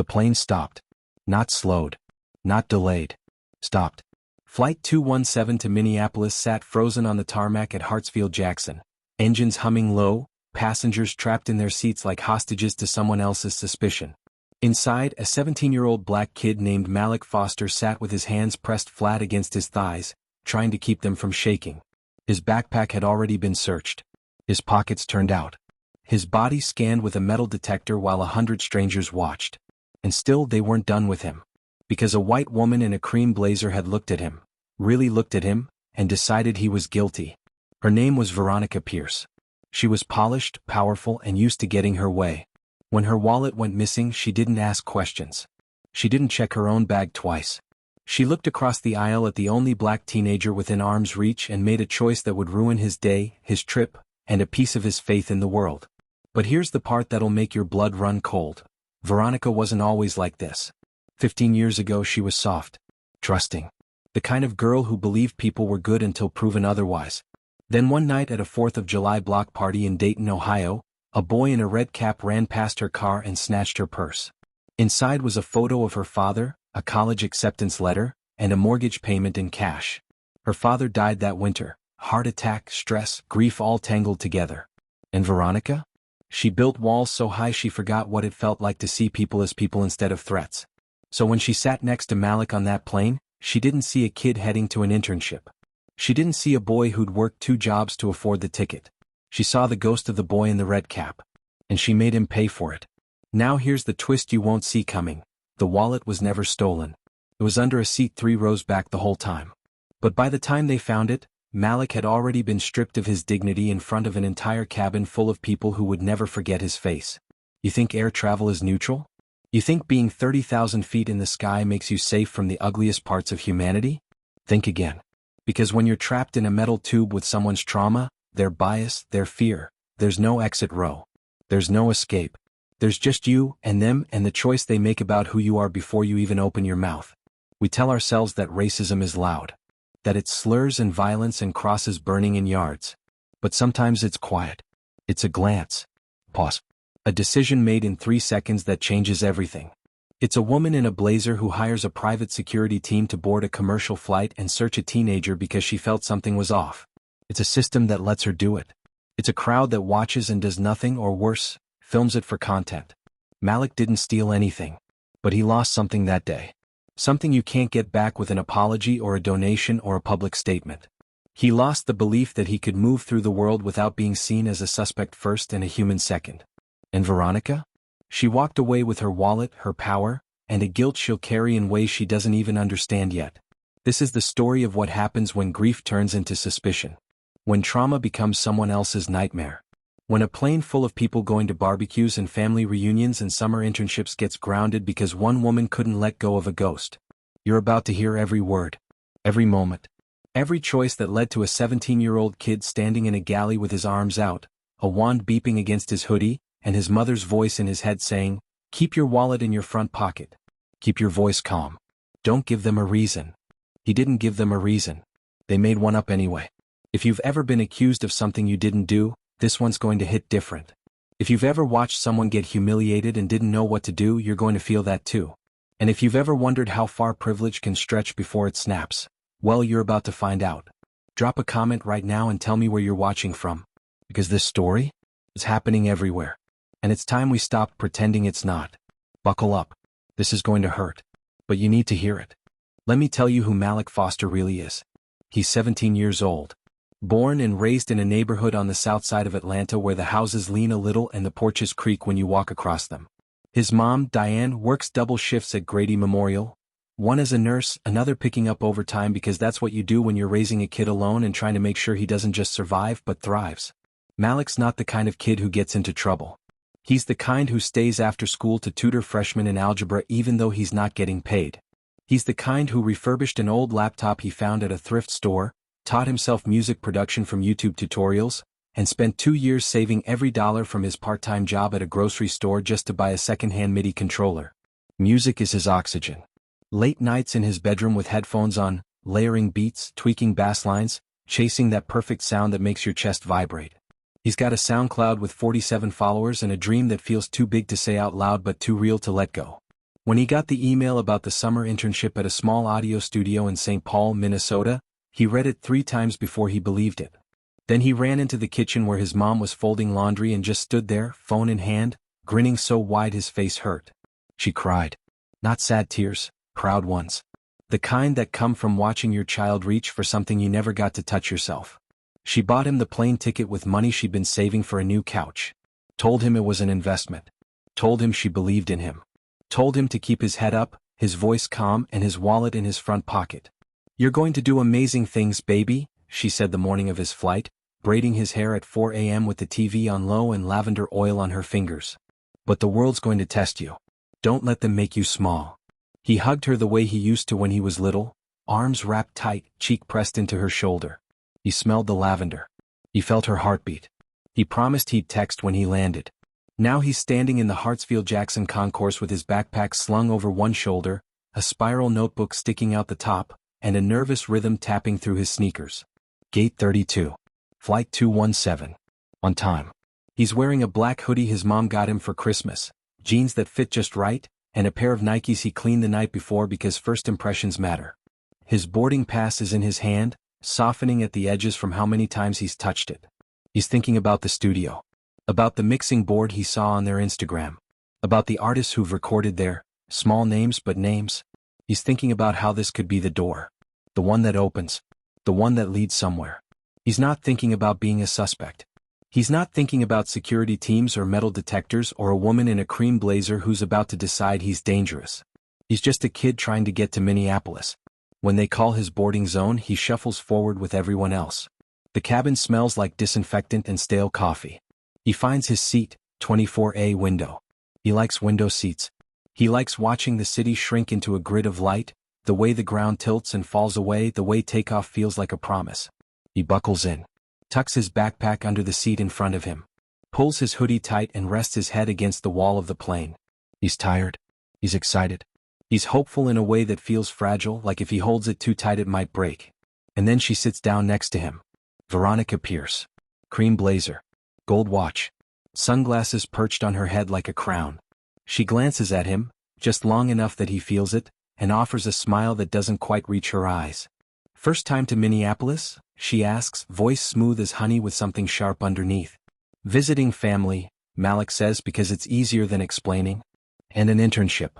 The plane stopped. Not slowed. Not delayed. Stopped. Flight 217 to Minneapolis sat frozen on the tarmac at Hartsfield-Jackson, engines humming low, passengers trapped in their seats like hostages to someone else's suspicion. Inside, a 17-year-old black kid named Malik Foster sat with his hands pressed flat against his thighs, trying to keep them from shaking. His backpack had already been searched. His pockets turned out. His body scanned with a metal detector while 100 strangers watched. And still they weren't done with him. Because a white woman in a cream blazer had looked at him, really looked at him, and decided he was guilty. Her name was Veronica Pierce. She was polished, powerful, and used to getting her way. When her wallet went missing, she didn't ask questions. She didn't check her own bag twice. She looked across the aisle at the only black teenager within arm's reach and made a choice that would ruin his day, his trip, and a piece of his faith in the world. But here's the part that'll make your blood run cold. Veronica wasn't always like this. 15 years ago she was soft, trusting. The kind of girl who believed people were good until proven otherwise. Then one night at a 4th of July block party in Dayton, Ohio, a boy in a red cap ran past her car and snatched her purse. Inside was a photo of her father, a college acceptance letter, and a mortgage payment in cash. Her father died that winter, heart attack, stress, grief all tangled together. And Veronica? She built walls so high she forgot what it felt like to see people as people instead of threats. So when she sat next to Malik on that plane, she didn't see a kid heading to an internship. She didn't see a boy who'd worked 2 jobs to afford the ticket. She saw the ghost of the boy in the red cap. And she made him pay for it. Now here's the twist you won't see coming. The wallet was never stolen. It was under a seat 3 rows back the whole time. But by the time they found it, Malik had already been stripped of his dignity in front of an entire cabin full of people who would never forget his face. You think air travel is neutral? You think being 30,000 feet in the sky makes you safe from the ugliest parts of humanity? Think again. Because when you're trapped in a metal tube with someone's trauma, their bias, their fear, there's no exit row. There's no escape. There's just you and them and the choice they make about who you are before you even open your mouth. We tell ourselves that racism is loud. That it's slurs and violence and crosses burning in yards. But sometimes it's quiet. It's a glance. Pause. A decision made in 3 seconds that changes everything. It's a woman in a blazer who hires a private security team to board a commercial flight and search a teenager because she felt something was off. It's a system that lets her do it. It's a crowd that watches and does nothing or worse, films it for content. Malik didn't steal anything. But he lost something that day. Something you can't get back with an apology or a donation or a public statement. He lost the belief that he could move through the world without being seen as a suspect first and a human second. And Veronica? She walked away with her wallet, her power, and a guilt she'll carry in ways she doesn't even understand yet. This is the story of what happens when grief turns into suspicion. When trauma becomes someone else's nightmare. When a plane full of people going to barbecues and family reunions and summer internships gets grounded because one woman couldn't let go of a ghost. You're about to hear every word. Every moment. Every choice that led to a 17-year-old kid standing in a galley with his arms out, a wand beeping against his hoodie, and his mother's voice in his head saying, "Keep your wallet in your front pocket. Keep your voice calm. Don't give them a reason." He didn't give them a reason. They made one up anyway. If you've ever been accused of something you didn't do, this one's going to hit different. If you've ever watched someone get humiliated and didn't know what to do, you're going to feel that too. And if you've ever wondered how far privilege can stretch before it snaps, well, you're about to find out. Drop a comment right now and tell me where you're watching from. Because this story is happening everywhere. And it's time we stopped pretending it's not. Buckle up. This is going to hurt. But you need to hear it. Let me tell you who Malik Foster really is. He's 17 years old. Born and raised in a neighborhood on the south side of Atlanta where the houses lean a little and the porches creak when you walk across them. His mom, Diane, works double shifts at Grady Memorial. One as a nurse, another picking up overtime because that's what you do when you're raising a kid alone and trying to make sure he doesn't just survive but thrives. Malik's not the kind of kid who gets into trouble. He's the kind who stays after school to tutor freshmen in algebra even though he's not getting paid. He's the kind who refurbished an old laptop he found at a thrift store, taught himself music production from YouTube tutorials, and spent 2 years saving every dollar from his part-time job at a grocery store just to buy a second-hand MIDI controller. Music is his oxygen. Late nights in his bedroom with headphones on, layering beats, tweaking bass lines, chasing that perfect sound that makes your chest vibrate. He's got a SoundCloud with 47 followers and a dream that feels too big to say out loud but too real to let go. When he got the email about the summer internship at a small audio studio in St. Paul, Minnesota, he read it 3 times before he believed it. Then he ran into the kitchen where his mom was folding laundry and just stood there, phone in hand, grinning so wide his face hurt. She cried. Not sad tears, proud ones. The kind that come from watching your child reach for something you never got to touch yourself. She bought him the plane ticket with money she'd been saving for a new couch. Told him it was an investment. Told him she believed in him. Told him to keep his head up, his voice calm and his wallet in his front pocket. You're going to do amazing things, baby, she said the morning of his flight, braiding his hair at 4 a.m. with the TV on low and lavender oil on her fingers. But the world's going to test you. Don't let them make you small. He hugged her the way he used to when he was little, arms wrapped tight, cheek pressed into her shoulder. He smelled the lavender. He felt her heartbeat. He promised he'd text when he landed. Now he's standing in the Hartsfield-Jackson concourse with his backpack slung over one shoulder, a spiral notebook sticking out the top, and a nervous rhythm tapping through his sneakers. Gate 32. Flight 217. On time. He's wearing a black hoodie his mom got him for Christmas, jeans that fit just right, and a pair of Nikes he cleaned the night before because first impressions matter. His boarding pass is in his hand, softening at the edges from how many times he's touched it. He's thinking about the studio. About the mixing board he saw on their Instagram. About the artists who've recorded there, small names but names. He's thinking about how this could be the door. The one that opens. The one that leads somewhere. He's not thinking about being a suspect. He's not thinking about security teams or metal detectors or a woman in a cream blazer who's about to decide he's dangerous. He's just a kid trying to get to Minneapolis. When they call his boarding zone, he shuffles forward with everyone else. The cabin smells like disinfectant and stale coffee. He finds his seat, 24A window. He likes window seats. He likes watching the city shrink into a grid of light, the way the ground tilts and falls away, the way takeoff feels like a promise. He buckles in, tucks his backpack under the seat in front of him, pulls his hoodie tight and rests his head against the wall of the plane. He's tired. He's excited. He's hopeful in a way that feels fragile, like if he holds it too tight it might break. And then she sits down next to him. Veronica Pierce. Cream blazer. Gold watch. Sunglasses perched on her head like a crown. She glances at him, just long enough that he feels it, and offers a smile that doesn't quite reach her eyes. First time to Minneapolis? She asks, voice smooth as honey with something sharp underneath. Visiting family, Malik says because it's easier than explaining. And an internship.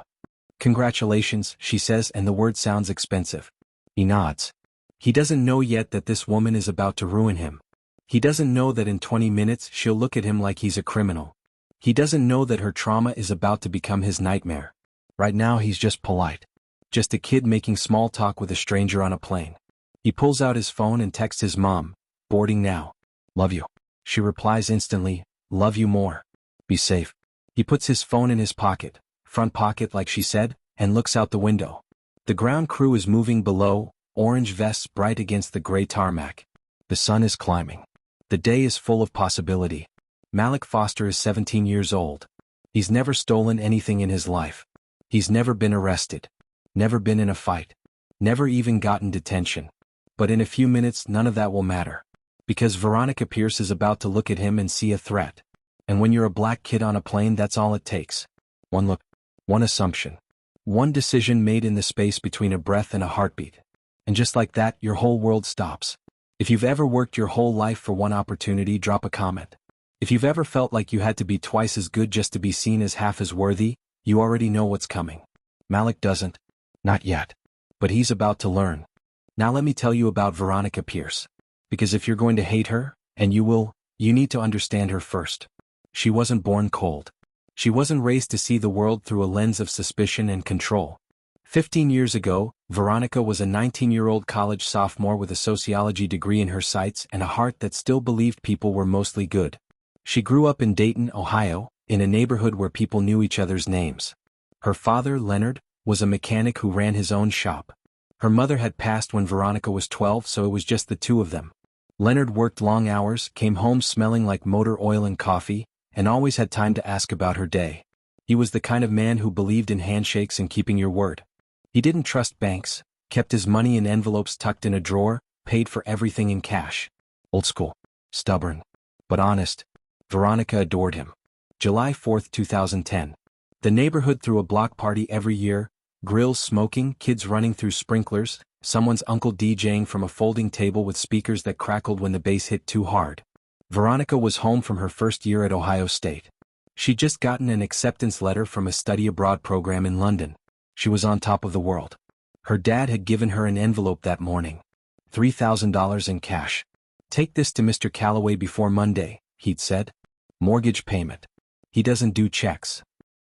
Congratulations, she says, and the word sounds expensive. He nods. He doesn't know yet that this woman is about to ruin him. He doesn't know that in 20 minutes she'll look at him like he's a criminal. He doesn't know that her trauma is about to become his nightmare. Right now he's just polite. Just a kid making small talk with a stranger on a plane. He pulls out his phone and texts his mom, boarding now. Love you. She replies instantly, love you more. Be safe. He puts his phone in his pocket, front pocket like she said, and looks out the window. The ground crew is moving below, orange vests bright against the gray tarmac. The sun is climbing. The day is full of possibility. Malik Foster is 17 years old. He's never stolen anything in his life. He's never been arrested. Never been in a fight. Never even gotten detention. But in a few minutes none of that will matter. Because Veronica Pierce is about to look at him and see a threat. And when you're a black kid on a plane, that's all it takes. One look. One assumption. One decision made in the space between a breath and a heartbeat. And just like that, your whole world stops. If you've ever worked your whole life for one opportunity, drop a comment. If you've ever felt like you had to be twice as good just to be seen as half as worthy, you already know what's coming. Malik doesn't. Not yet. But he's about to learn. Now let me tell you about Veronica Pierce. Because if you're going to hate her, and you will, you need to understand her first. She wasn't born cold. She wasn't raised to see the world through a lens of suspicion and control. 15 years ago, Veronica was a 19-year-old college sophomore with a sociology degree in her sights and a heart that still believed people were mostly good. She grew up in Dayton, Ohio, in a neighborhood where people knew each other's names. Her father, Leonard, was a mechanic who ran his own shop. Her mother had passed when Veronica was 12, so it was just the two of them. Leonard worked long hours, came home smelling like motor oil and coffee, and always had time to ask about her day. He was the kind of man who believed in handshakes and keeping your word. He didn't trust banks, kept his money in envelopes tucked in a drawer, paid for everything in cash. Old school. Stubborn. But honest. Veronica adored him. July 4, 2010. The neighborhood threw a block party every year, grills smoking, kids running through sprinklers, someone's uncle DJing from a folding table with speakers that crackled when the bass hit too hard. Veronica was home from her first year at Ohio State. She'd just gotten an acceptance letter from a study abroad program in London. She was on top of the world. Her dad had given her an envelope that morning. $3,000 in cash. "Take this to Mr. Calloway before Monday," he'd said. "Mortgage payment. He doesn't do checks."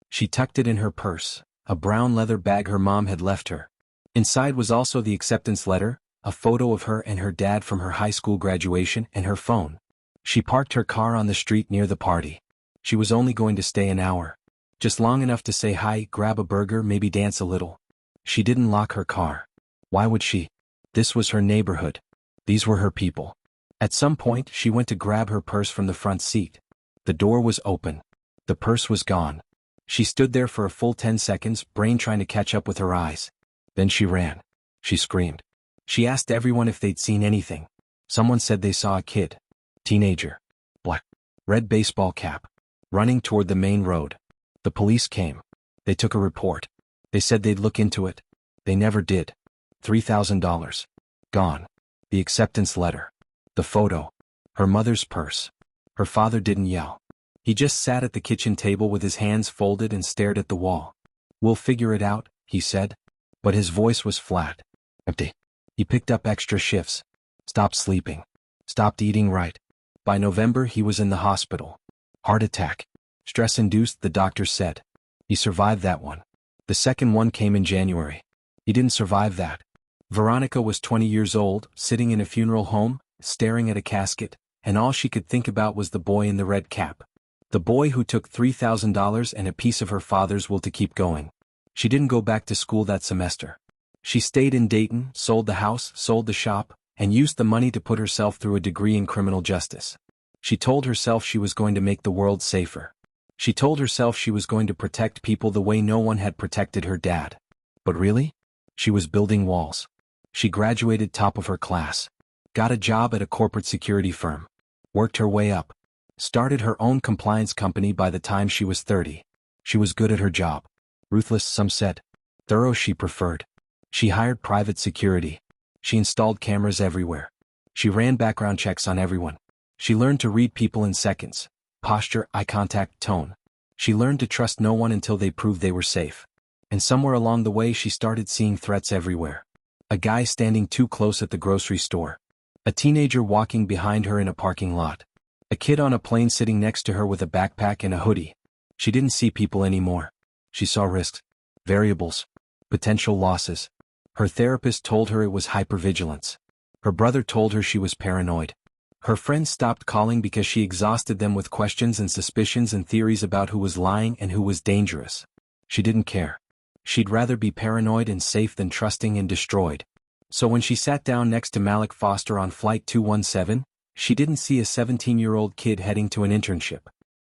She tucked it in her purse, a brown leather bag her mom had left her. Inside was also the acceptance letter, a photo of her and her dad from her high school graduation, and her phone. She parked her car on the street near the party. She was only going to stay an hour. Just long enough to say hi, grab a burger, maybe dance a little. She didn't lock her car. Why would she? This was her neighborhood. These were her people. At some point, she went to grab her purse from the front seat. The door was open. The purse was gone. She stood there for a full 10 seconds, brain trying to catch up with her eyes. Then she ran. She screamed. She asked everyone if they'd seen anything. Someone said they saw a kid. Teenager. Black. Red baseball cap. Running toward the main road. The police came. They took a report. They said they'd look into it. They never did. $3,000. Gone. The acceptance letter. The photo. Her mother's purse. Her father didn't yell. He just sat at the kitchen table with his hands folded and stared at the wall. "We'll figure it out," he said. But his voice was flat. Empty. He picked up extra shifts. Stopped sleeping. Stopped eating right. By November he was in the hospital. Heart attack. Stress-induced, the doctor said. He survived that one. The second one came in January. He didn't survive that. Veronica was 20 years old, sitting in a funeral home, staring at a casket, and all she could think about was the boy in the red cap. The boy who took $3,000 and a piece of her father's will to keep going. She didn't go back to school that semester. She stayed in Dayton, sold the house, sold the shop, and used the money to put herself through a degree in criminal justice. She told herself she was going to make the world safer. She told herself she was going to protect people the way no one had protected her dad. But really? She was building walls. She graduated top of her class. Got a job at a corporate security firm. Worked her way up. Started her own compliance company by the time she was 30. She was good at her job. Ruthless, some said. Thorough, she preferred. She hired private security. She installed cameras everywhere. She ran background checks on everyone. She learned to read people in seconds. Posture, eye contact, tone. She learned to trust no one until they proved they were safe. And somewhere along the way she started seeing threats everywhere. A guy standing too close at the grocery store. A teenager walking behind her in a parking lot. A kid on a plane sitting next to her with a backpack and a hoodie. She didn't see people anymore. She saw risks. Variables. Potential losses. Her therapist told her it was hypervigilance. Her brother told her she was paranoid. Her friends stopped calling because she exhausted them with questions and suspicions and theories about who was lying and who was dangerous. She didn't care. She'd rather be paranoid and safe than trusting and destroyed. So when she sat down next to Malik Foster on Flight 217, she didn't see a 17-year-old kid heading to an internship.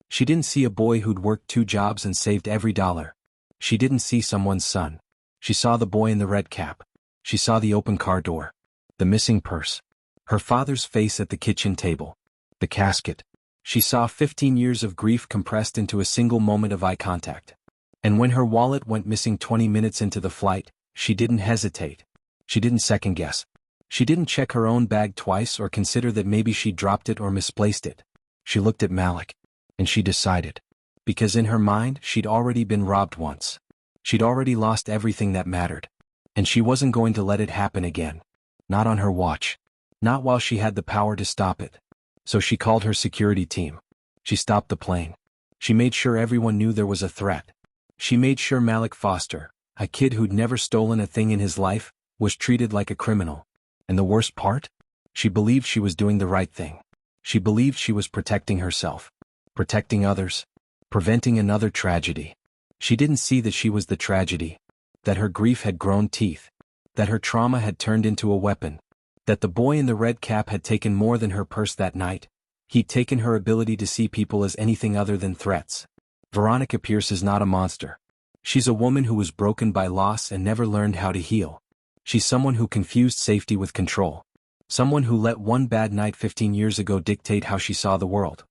She didn't see a boy who'd worked 2 jobs and saved every dollar. She didn't see someone's son. She saw the boy in the red cap. She saw the open car door. The missing purse. Her father's face at the kitchen table. The casket. She saw 15 years of grief compressed into a single moment of eye contact. And when her wallet went missing 20 minutes into the flight, she didn't hesitate. She didn't second guess. She didn't check her own bag twice or consider that maybe she dropped it or misplaced it. She looked at Malik. And she decided. Because in her mind, she'd already been robbed once. She'd already lost everything that mattered. And she wasn't going to let it happen again. Not on her watch. Not while she had the power to stop it. So she called her security team. She stopped the plane. She made sure everyone knew there was a threat. She made sure Malik Foster, a kid who'd never stolen a thing in his life, was treated like a criminal. And the worst part? She believed she was doing the right thing. She believed she was protecting herself. Protecting others. Preventing another tragedy. She didn't see that she was the tragedy. That her grief had grown teeth. That her trauma had turned into a weapon. That the boy in the red cap had taken more than her purse that night. He'd taken her ability to see people as anything other than threats. Veronica Pierce is not a monster. She's a woman who was broken by loss and never learned how to heal. She's someone who confused safety with control. Someone who let one bad night 15 years ago dictate how she saw the world.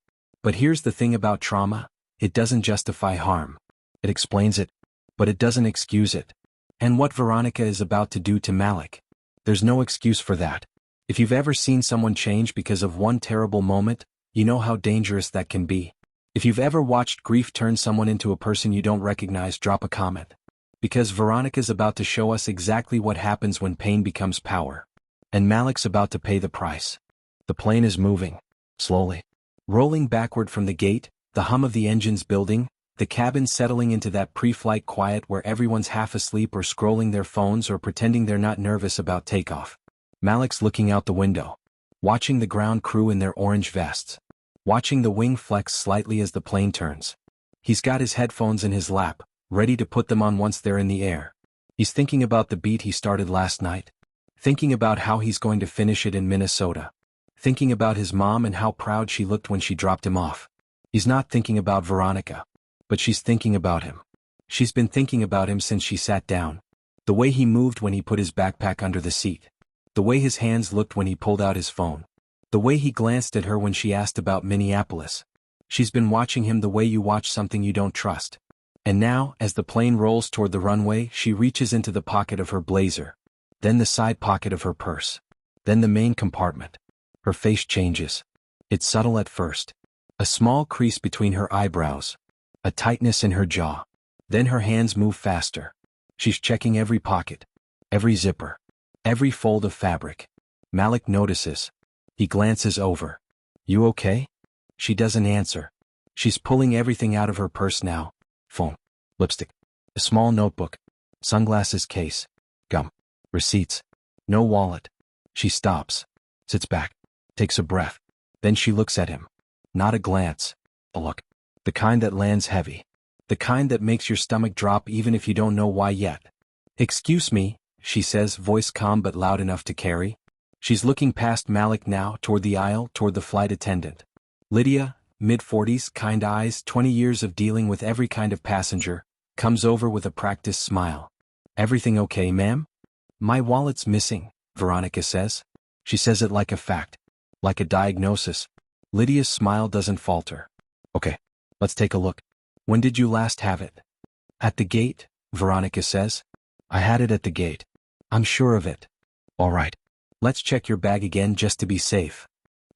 But here's the thing about trauma, it doesn't justify harm. It explains it, but it doesn't excuse it. And what Veronica is about to do to Malik. There's no excuse for that. If you've ever seen someone change because of one terrible moment, you know how dangerous that can be. If you've ever watched grief turn someone into a person you don't recognize, drop a comment. Because Veronica's about to show us exactly what happens when pain becomes power. And Malik's about to pay the price. The plane is moving, slowly. Rolling backward from the gate, the hum of the engines building, the cabin settling into that pre-flight quiet where everyone's half asleep or scrolling their phones or pretending they're not nervous about takeoff. Malik's looking out the window, watching the ground crew in their orange vests, watching the wing flex slightly as the plane turns. He's got his headphones in his lap, ready to put them on once they're in the air. He's thinking about the beat he started last night, thinking about how he's going to finish it in Minnesota, thinking about his mom and how proud she looked when she dropped him off. He's not thinking about Veronica, but she's thinking about him. She's been thinking about him since she sat down. The way he moved when he put his backpack under the seat. The way his hands looked when he pulled out his phone. The way he glanced at her when she asked about Minneapolis. She's been watching him the way you watch something you don't trust. And now, as the plane rolls toward the runway, she reaches into the pocket of her blazer. Then the side pocket of her purse. Then the main compartment. Her face changes. It's subtle at first. A small crease between her eyebrows. A tightness in her jaw. Then her hands move faster. She's checking every pocket. Every zipper. Every fold of fabric. Malik notices. He glances over. You okay? She doesn't answer. She's pulling everything out of her purse now. Phone. Lipstick. A small notebook. Sunglasses case. Gum. Receipts. No wallet. She stops. Sits back. Takes a breath. Then she looks at him. Not a glance. A look. The kind that lands heavy. The kind that makes your stomach drop even if you don't know why yet. Excuse me, she says, voice calm but loud enough to carry. She's looking past Malik now, toward the aisle, toward the flight attendant. Lydia, mid-40s, kind eyes, 20 years of dealing with every kind of passenger, comes over with a practiced smile. Everything okay, ma'am? My wallet's missing, Veronica says. She says it like a fact. Like a diagnosis. Lydia's smile doesn't falter. Okay, let's take a look. When did you last have it? At the gate, Veronica says. I had it at the gate. I'm sure of it. All right. Let's check your bag again just to be safe.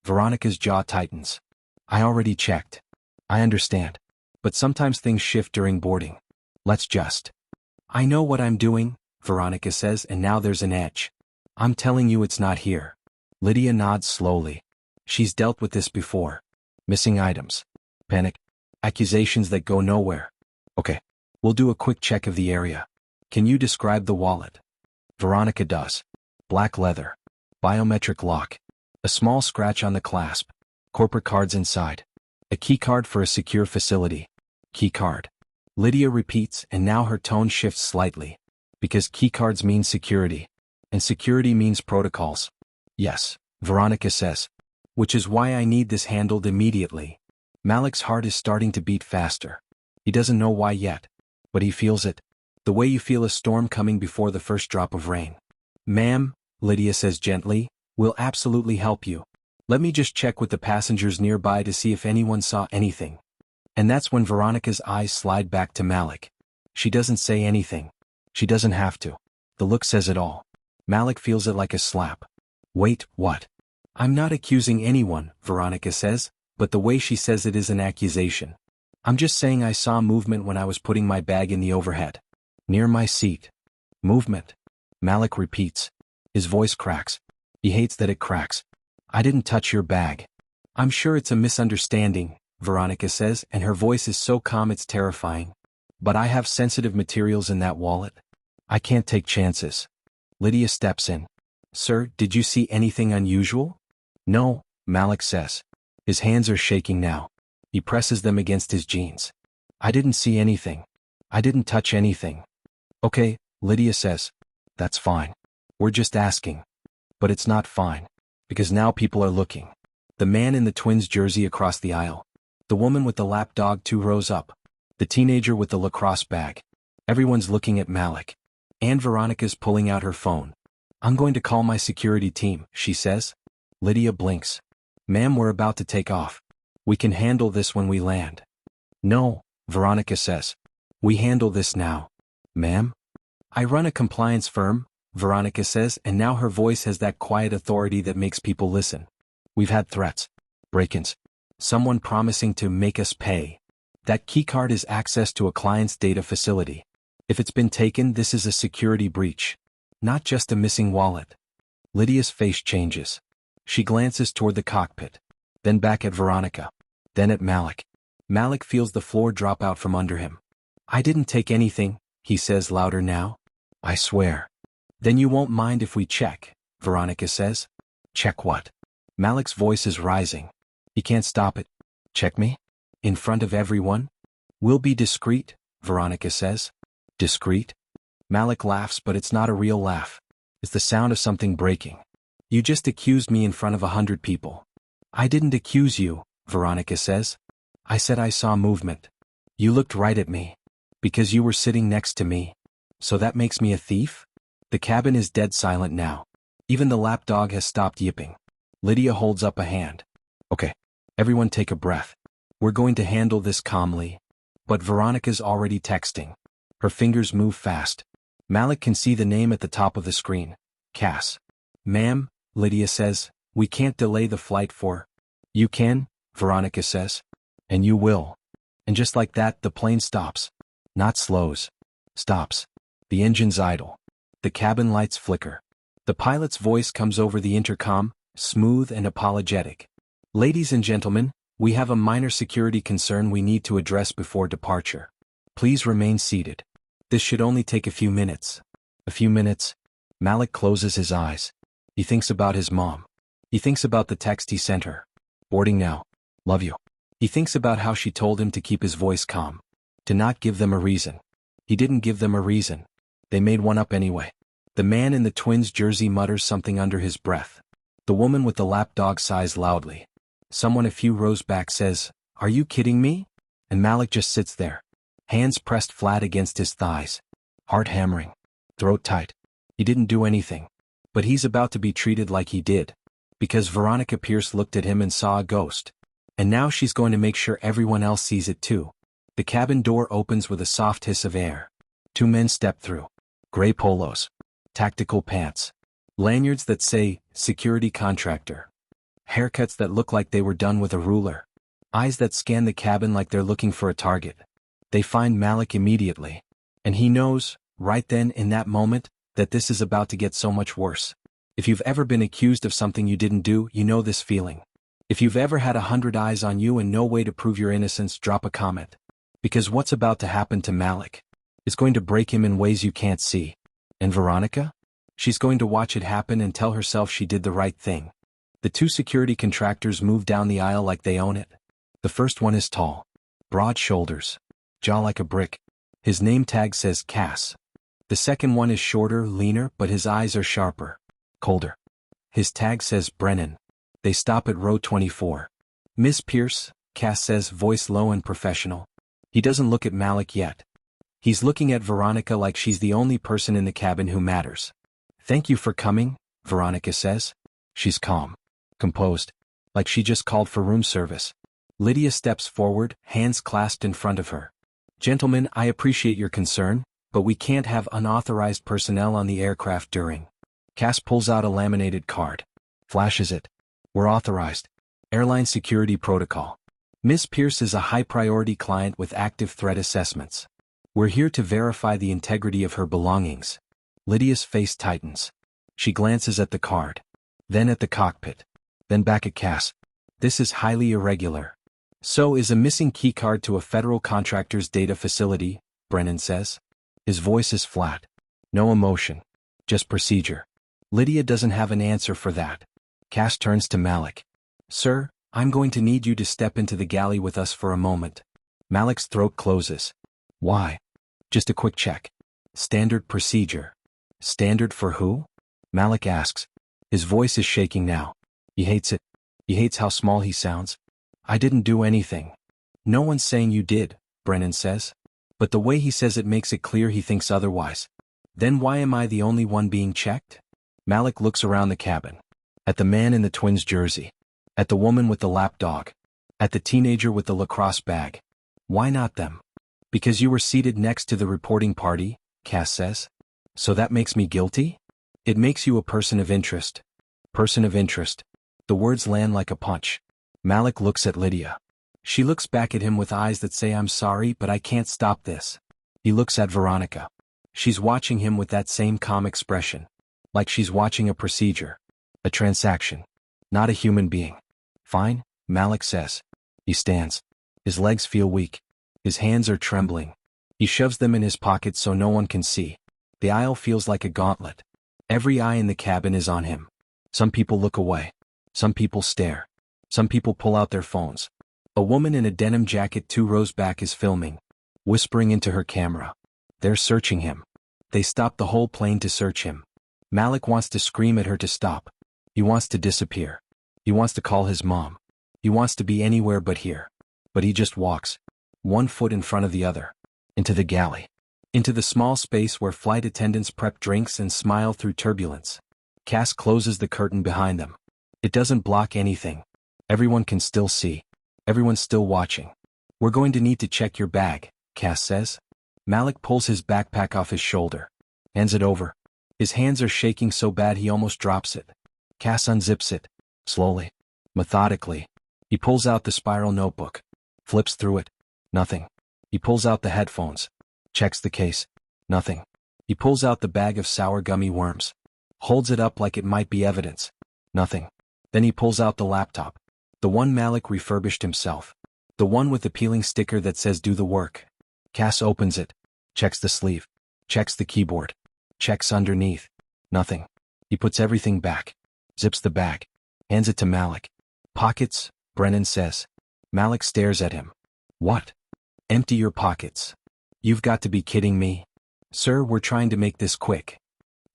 Veronica's jaw tightens. I already checked. I understand. But sometimes things shift during boarding. Let's just. I know what I'm doing, Veronica says, and now there's an edge. I'm telling you it's not here. Lydia nods slowly. She's dealt with this before. Missing items. Panic. Accusations that go nowhere. Okay. We'll do a quick check of the area. Can you describe the wallet? Veronica does. Black leather. Biometric lock. A small scratch on the clasp. Corporate cards inside. A key card for a secure facility. Key card. Lydia repeats, and now her tone shifts slightly. Because key cards mean security. And security means protocols. Yes, Veronica says. Which is why I need this handled immediately. Malik's heart is starting to beat faster. He doesn't know why yet. But he feels it. The way you feel a storm coming before the first drop of rain. Ma'am, Lydia says gently, we'll absolutely help you. Let me just check with the passengers nearby to see if anyone saw anything. And that's when Veronica's eyes slide back to Malik. She doesn't say anything. She doesn't have to. The look says it all. Malik feels it like a slap. Wait, what? I'm not accusing anyone, Veronica says, but the way she says it is an accusation. I'm just saying I saw movement when I was putting my bag in the overhead. Near my seat. Movement. Malik repeats. His voice cracks. He hates that it cracks. I didn't touch your bag. I'm sure it's a misunderstanding, Veronica says, and her voice is so calm it's terrifying. But I have sensitive materials in that wallet. I can't take chances. Lydia steps in. Sir, did you see anything unusual? No, Malik says. His hands are shaking now. He presses them against his jeans. I didn't see anything. I didn't touch anything. Okay, Lydia says. That's fine. We're just asking. But it's not fine. Because now people are looking. The man in the Twins jersey across the aisle. The woman with the lap dog 2 rows up. The teenager with the lacrosse bag. Everyone's looking at Malik. And Veronica's pulling out her phone. I'm going to call my security team, she says. Lydia blinks. Ma'am, we're about to take off. We can handle this when we land. No, Veronica says. We handle this now. Ma'am? I run a compliance firm, Veronica says, and now her voice has that quiet authority that makes people listen. We've had threats, break-ins, someone promising to make us pay. That keycard is access to a client's data facility. If it's been taken, this is a security breach, not just a missing wallet. Lydia's face changes. She glances toward the cockpit, then back at Veronica, then at Malik. Malik feels the floor drop out from under him. I didn't take anything, he says louder now. I swear. Then you won't mind if we check, Veronica says. Check what? Malik's voice is rising. He can't stop it. Check me? In front of everyone? We'll be discreet, Veronica says. Discreet? Malik laughs, but it's not a real laugh. It's the sound of something breaking. You just accused me in front of 100 people. I didn't accuse you, Veronica says. I said I saw movement. You looked right at me. Because you were sitting next to me. So that makes me a thief? The cabin is dead silent now. Even the lapdog has stopped yipping. Lydia holds up a hand. Okay, everyone take a breath. We're going to handle this calmly. But Veronica's already texting. Her fingers move fast. Malik can see the name at the top of the screen. Cass. Ma'am, Lydia says, we can't delay the flight for... You can, Veronica says. And you will. And just like that, the plane stops. Not slows. Stops. The engine's idle. The cabin lights flicker. The pilot's voice comes over the intercom, smooth and apologetic. Ladies and gentlemen, we have a minor security concern we need to address before departure. Please remain seated. This should only take a few minutes. A few minutes. Malik closes his eyes. He thinks about his mom. He thinks about the text he sent her. Boarding now. Love you. He thinks about how she told him to keep his voice calm. To not give them a reason. He didn't give them a reason. They made one up anyway. The man in the Twins jersey mutters something under his breath. The woman with the lapdog sighs loudly. Someone a few rows back says, Are you kidding me? And Malik just sits there. Hands pressed flat against his thighs. Heart hammering. Throat tight. He didn't do anything. But he's about to be treated like he did. Because Veronica Pierce looked at him and saw a ghost. And now she's going to make sure everyone else sees it too. The cabin door opens with a soft hiss of air. Two men step through. Gray polos. Tactical pants. Lanyards that say, security contractor. Haircuts that look like they were done with a ruler. Eyes that scan the cabin like they're looking for a target. They find Malik immediately. And he knows, right then in that moment, that this is about to get so much worse. If you've ever been accused of something you didn't do, you know this feeling. If you've ever had 100 eyes on you and no way to prove your innocence, drop a comment. Because what's about to happen to Malik is going to break him in ways you can't see. And Veronica? She's going to watch it happen and tell herself she did the right thing. The two security contractors move down the aisle like they own it. The first one is tall. Broad shoulders. Jaw like a brick. His name tag says Cass. The second one is shorter, leaner, but his eyes are sharper. Colder. His tag says Brennan. They stop at row 24. Miss Pierce, Cass says, voice low and professional. He doesn't look at Malik yet. He's looking at Veronica like she's the only person in the cabin who matters. Thank you for coming, Veronica says. She's calm. Composed. Like she just called for room service. Lydia steps forward, hands clasped in front of her. Gentlemen, I appreciate your concern, but we can't have unauthorized personnel on the aircraft during. Cass pulls out a laminated card. Flashes it. We're authorized. Airline security protocol. Miss Pierce is a high-priority client with active threat assessments. We're here to verify the integrity of her belongings. Lydia's face tightens. She glances at the card. Then at the cockpit. Then back at Cass. This is highly irregular. So is a missing keycard to a federal contractor's data facility, Brennan says. His voice is flat. No emotion. Just procedure. Lydia doesn't have an answer for that. Cass turns to Malik. Sir, I'm going to need you to step into the galley with us for a moment. Malik's throat closes. Why? Just a quick check. Standard procedure. Standard for who? Malik asks. His voice is shaking now. He hates it. He hates how small he sounds. I didn't do anything. No one's saying you did, Brennan says. But the way he says it makes it clear he thinks otherwise. Then why am I the only one being checked? Malik looks around the cabin. At the man in the Twins jersey. At the woman with the lapdog. At the teenager with the lacrosse bag. Why not them? Because you were seated next to the reporting party, Cass says. So that makes me guilty? It makes you a person of interest. Person of interest. The words land like a punch. Malik looks at Lydia. She looks back at him with eyes that say, I'm sorry, but I can't stop this. He looks at Veronica. She's watching him with that same calm expression. Like she's watching a procedure. A transaction. Not a human being. Fine, Malik says. He stands. His legs feel weak. His hands are trembling. He shoves them in his pockets so no one can see. The aisle feels like a gauntlet. Every eye in the cabin is on him. Some people look away. Some people stare. Some people pull out their phones. A woman in a denim jacket 2 rows back is filming, whispering into her camera. They're searching him. They stop the whole plane to search him. Malik wants to scream at her to stop. He wants to disappear. He wants to call his mom. He wants to be anywhere but here. But he just walks, one foot in front of the other, into the galley, into the small space where flight attendants prep drinks and smile through turbulence. Cass closes the curtain behind them. It doesn't block anything. Everyone can still see. Everyone's still watching. We're going to need to check your bag, Cass says. Malik pulls his backpack off his shoulder. Hands it over. His hands are shaking so bad he almost drops it. Cass unzips it. Slowly. Methodically. He pulls out the spiral notebook. Flips through it. Nothing. He pulls out the headphones. Checks the case. Nothing. He pulls out the bag of sour gummy worms. Holds it up like it might be evidence. Nothing. Then he pulls out the laptop. The one Malik refurbished himself. The one with the peeling sticker that says do the work. Cass opens it. Checks the sleeve. Checks the keyboard. Checks underneath. Nothing. He puts everything back. Zips the bag. Hands it to Malik. Pockets, Brennan says. Malik stares at him. What? Empty your pockets. You've got to be kidding me. Sir, we're trying to make this quick.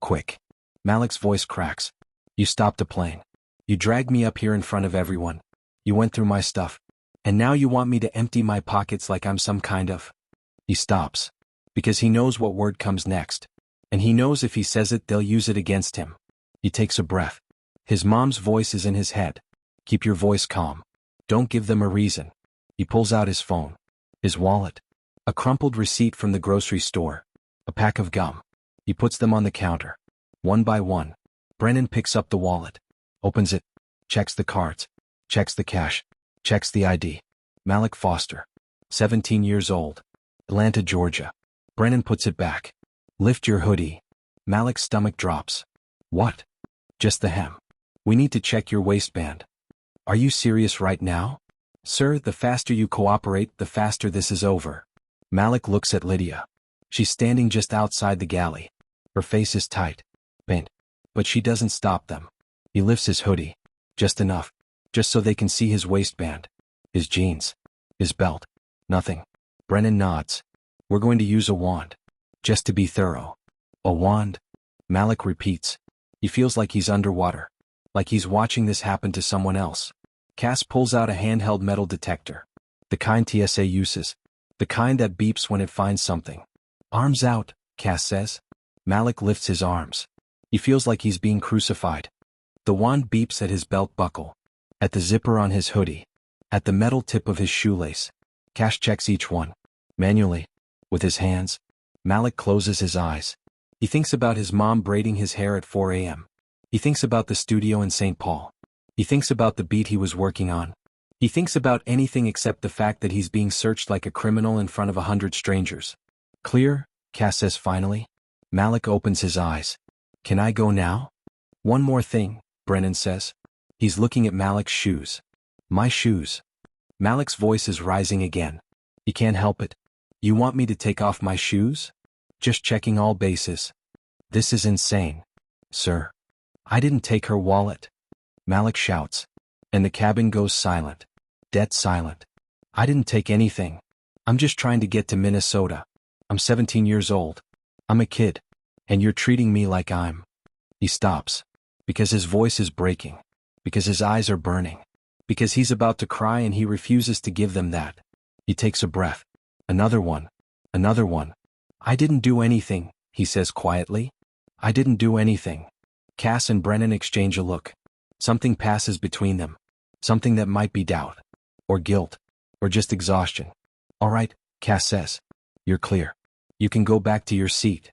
Quick. Malik's voice cracks. You stopped a plane. You dragged me up here in front of everyone. You went through my stuff. And now you want me to empty my pockets like I'm some kind of... He stops. Because he knows what word comes next. And he knows if he says it, they'll use it against him. He takes a breath. His mom's voice is in his head. Keep your voice calm. Don't give them a reason. He pulls out his phone. His wallet. A crumpled receipt from the grocery store. A pack of gum. He puts them on the counter. One by one. Brennan picks up the wallet. Opens it. Checks the cards. Checks the cash. Checks the ID. Malik Foster. 17 years old. Atlanta, Georgia. Brennan puts it back. Lift your hoodie. Malik's stomach drops. What? Just the hem. We need to check your waistband. Are you serious right now? Sir, the faster you cooperate, the faster this is over. Malik looks at Lydia. She's standing just outside the galley. Her face is tight. Bent. But she doesn't stop them. He lifts his hoodie. Just enough. Just so they can see his waistband. His jeans. His belt. Nothing. Brennan nods. We're going to use a wand. Just to be thorough. A wand? Malik repeats. He feels like he's underwater. Like he's watching this happen to someone else. Cass pulls out a handheld metal detector. The kind TSA uses. The kind that beeps when it finds something. Arms out, Cass says. Malik lifts his arms. He feels like he's being crucified. The wand beeps at his belt buckle. At the zipper on his hoodie. At the metal tip of his shoelace. Cass checks each one. Manually. With his hands. Malik closes his eyes. He thinks about his mom braiding his hair at 4 a.m. He thinks about the studio in St. Paul. He thinks about the beat he was working on. He thinks about anything except the fact that he's being searched like a criminal in front of 100 strangers. Clear, Cass says finally. Malik opens his eyes. Can I go now? One more thing, Brennan says. He's looking at Malik's shoes. My shoes. Malik's voice is rising again. He can't help it. You want me to take off my shoes? Just checking all bases. This is insane. Sir. I didn't take her wallet. Malik shouts. And the cabin goes silent. Dead silent. I didn't take anything. I'm just trying to get to Minnesota. I'm 17 years old. I'm a kid. And you're treating me like I'm... He stops. Because his voice is breaking. Because his eyes are burning. Because he's about to cry and he refuses to give them that. He takes a breath. Another one. Another one. I didn't do anything, he says quietly. I didn't do anything. Cass and Brennan exchange a look. Something passes between them. Something that might be doubt. Or guilt. Or just exhaustion. All right, Cass says. You're clear. You can go back to your seat.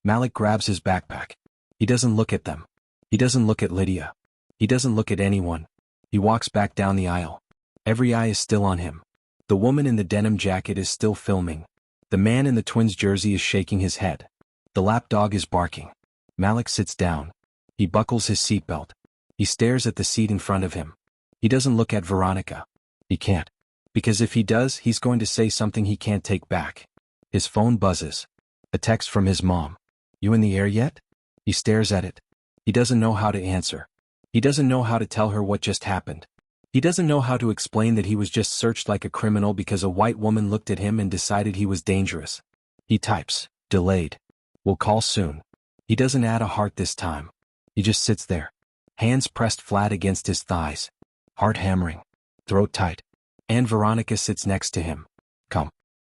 Malik grabs his backpack. He doesn't look at them. He doesn't look at Lydia. He doesn't look at anyone. He walks back down the aisle. Every eye is still on him. The woman in the denim jacket is still filming. The man in the Twins jersey is shaking his head. The lapdog is barking. Malik sits down. He buckles his seatbelt. He stares at the seat in front of him. He doesn't look at Veronica. He can't. Because if he does, he's going to say something he can't take back. His phone buzzes. A text from his mom. You in the air yet? He stares at it. He doesn't know how to answer. He doesn't know how to tell her what just happened. He doesn't know how to explain that he was just searched like a criminal because a white woman looked at him and decided he was dangerous. He types, delayed. Will call soon. He doesn't add a heart this time. He just sits there. Hands pressed flat against his thighs. Heart hammering. Throat tight. And Veronica sits next to him.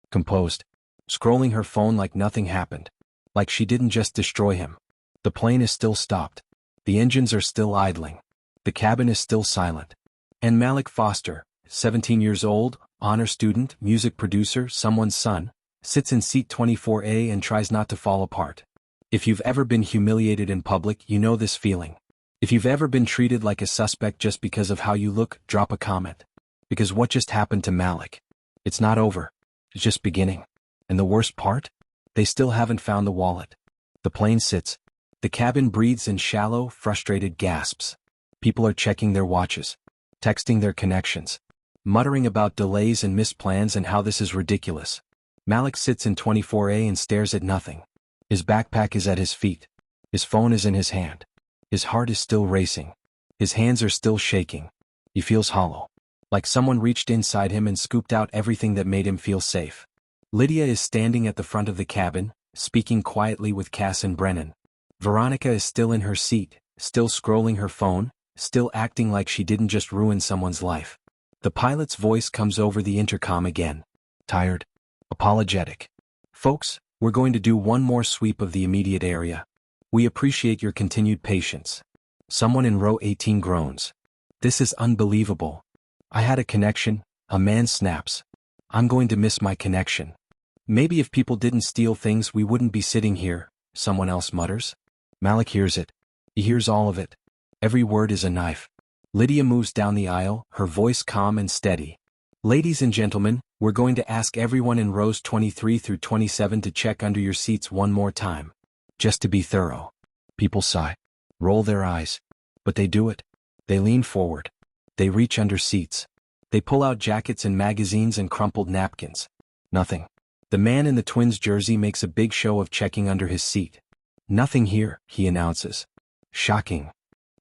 Composed. Scrolling her phone like nothing happened. Like she didn't just destroy him. The plane is still stopped. The engines are still idling. The cabin is still silent. And Malik Foster, 17 years old, honor student, music producer, someone's son, sits in seat 24A and tries not to fall apart. If you've ever been humiliated in public, you know this feeling. If you've ever been treated like a suspect just because of how you look, drop a comment. Because what just happened to Malik? It's not over. It's just beginning. And the worst part? They still haven't found the wallet. The plane sits. The cabin breathes in shallow, frustrated gasps. People are checking their watches, texting their connections, muttering about delays and missed plans and how this is ridiculous. Malik sits in 24A and stares at nothing. His backpack is at his feet. His phone is in his hand. His heart is still racing. His hands are still shaking. He feels hollow. Like someone reached inside him and scooped out everything that made him feel safe. Lydia is standing at the front of the cabin, speaking quietly with Cass and Brennan. Veronica is still in her seat, still scrolling her phone, still acting like she didn't just ruin someone's life. The pilot's voice comes over the intercom again. Tired. Apologetic. Folks, we're going to do one more sweep of the immediate area. We appreciate your continued patience. Someone in row 18 groans. This is unbelievable. I had a connection, a man snaps. I'm going to miss my connection. Maybe if people didn't steal things we wouldn't be sitting here, someone else mutters. Malik hears it. He hears all of it. Every word is a knife. Lydia moves down the aisle, her voice calm and steady. Ladies and gentlemen, we're going to ask everyone in rows 23 through 27 to check under your seats one more time. Just to be thorough. People sigh. Roll their eyes. But they do it. They lean forward. They reach under seats. They pull out jackets and magazines and crumpled napkins. Nothing. The man in the Twins jersey makes a big show of checking under his seat. Nothing here, he announces. Shocking.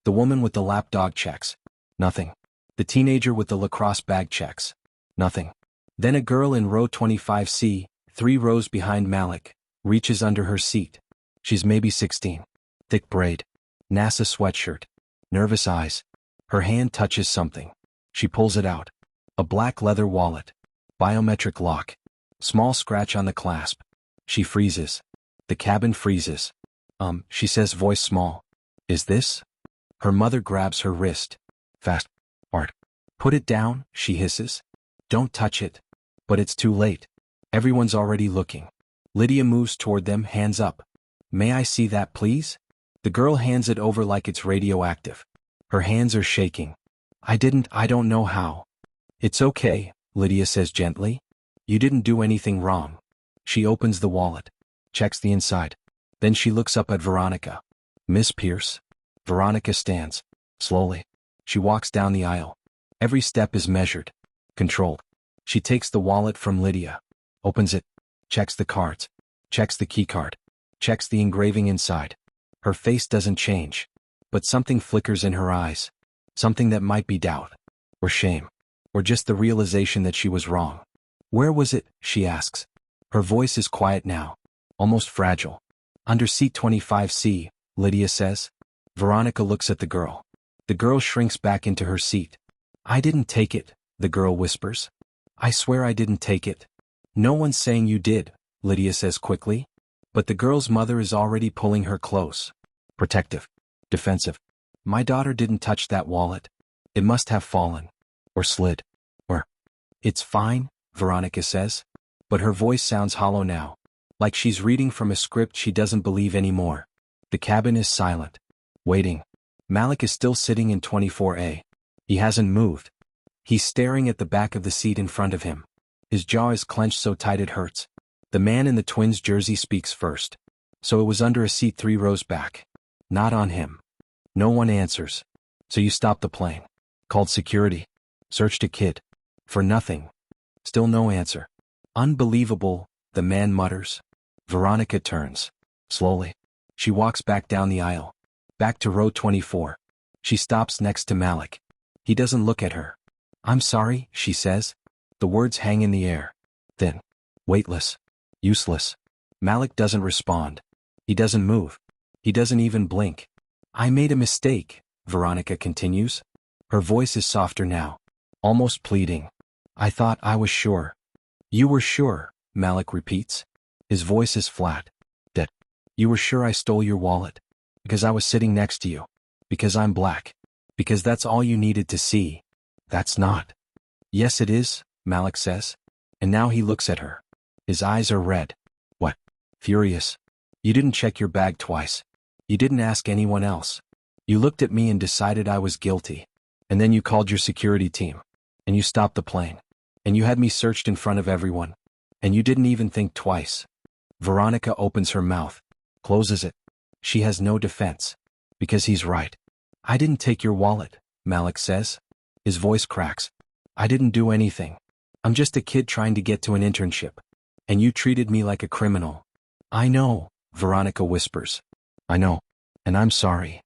The woman with the lapdog checks. Nothing. The teenager with the lacrosse bag checks. Nothing. Then a girl in row 25C, 3 rows behind Malik, reaches under her seat. She's maybe 16. Thick braid. NASA sweatshirt. Nervous eyes. Her hand touches something. She pulls it out. A black leather wallet. Biometric lock. Small scratch on the clasp. She freezes. The cabin freezes. She says, voice small. Is this? Her mother grabs her wrist. Fast. Art. Put it down, she hisses. Don't touch it. But it's too late. Everyone's already looking. Lydia moves toward them, hands up. May I see that, please? The girl hands it over like it's radioactive. Her hands are shaking. I don't know how. It's okay, Lydia says gently. You didn't do anything wrong. She opens the wallet. Checks the inside. Then she looks up at Veronica. Miss Pierce? Veronica stands. Slowly. She walks down the aisle. Every step is measured. Controlled. She takes the wallet from Lydia. Opens it. Checks the cards. Checks the key card. Checks the engraving inside. Her face doesn't change. But something flickers in her eyes. Something that might be doubt. Or shame. Or just the realization that she was wrong. Where was it? She asks. Her voice is quiet now. Almost fragile. Under seat 25C, Lydia says. Veronica looks at the girl. The girl shrinks back into her seat. I didn't take it, the girl whispers. I swear I didn't take it. No one's saying you did, Lydia says quickly. But the girl's mother is already pulling her close. Protective. Defensive. My daughter didn't touch that wallet. It must have fallen. Or slid. Or. It's fine, Veronica says. But her voice sounds hollow now. Like she's reading from a script she doesn't believe anymore. The cabin is silent. Waiting. Malik is still sitting in 24A. He hasn't moved. He's staring at the back of the seat in front of him. His jaw is clenched so tight it hurts. The man in the Twins jersey speaks first. So it was under a seat 3 rows back. Not on him. No one answers. So you stopped the plane. Called security. Searched a kid. For nothing. Still no answer. Unbelievable, the man mutters. Veronica turns. Slowly. She walks back down the aisle. Back to row 24. She stops next to Malik. He doesn't look at her. I'm sorry, she says. The words hang in the air. Thin. Weightless. Useless. Malik doesn't respond. He doesn't move. He doesn't even blink. I made a mistake, Veronica continues. Her voice is softer now. Almost pleading. I thought I was sure. You were sure, Malik repeats. His voice is flat. That. You were sure I stole your wallet. Because I was sitting next to you. Because I'm black. Because that's all you needed to see. That's not. Yes it is, Malik says. And now he looks at her. His eyes are red. What? Furious. You didn't check your bag twice. You didn't ask anyone else. You looked at me and decided I was guilty. And then you called your security team. And you stopped the plane. And you had me searched in front of everyone. And you didn't even think twice. Veronica opens her mouth. Closes it. She has no defense. Because he's right. I didn't take your wallet, Malik says. His voice cracks. I didn't do anything. I'm just a kid trying to get to an internship. And you treated me like a criminal. I know, Veronica whispers. I know. And I'm sorry.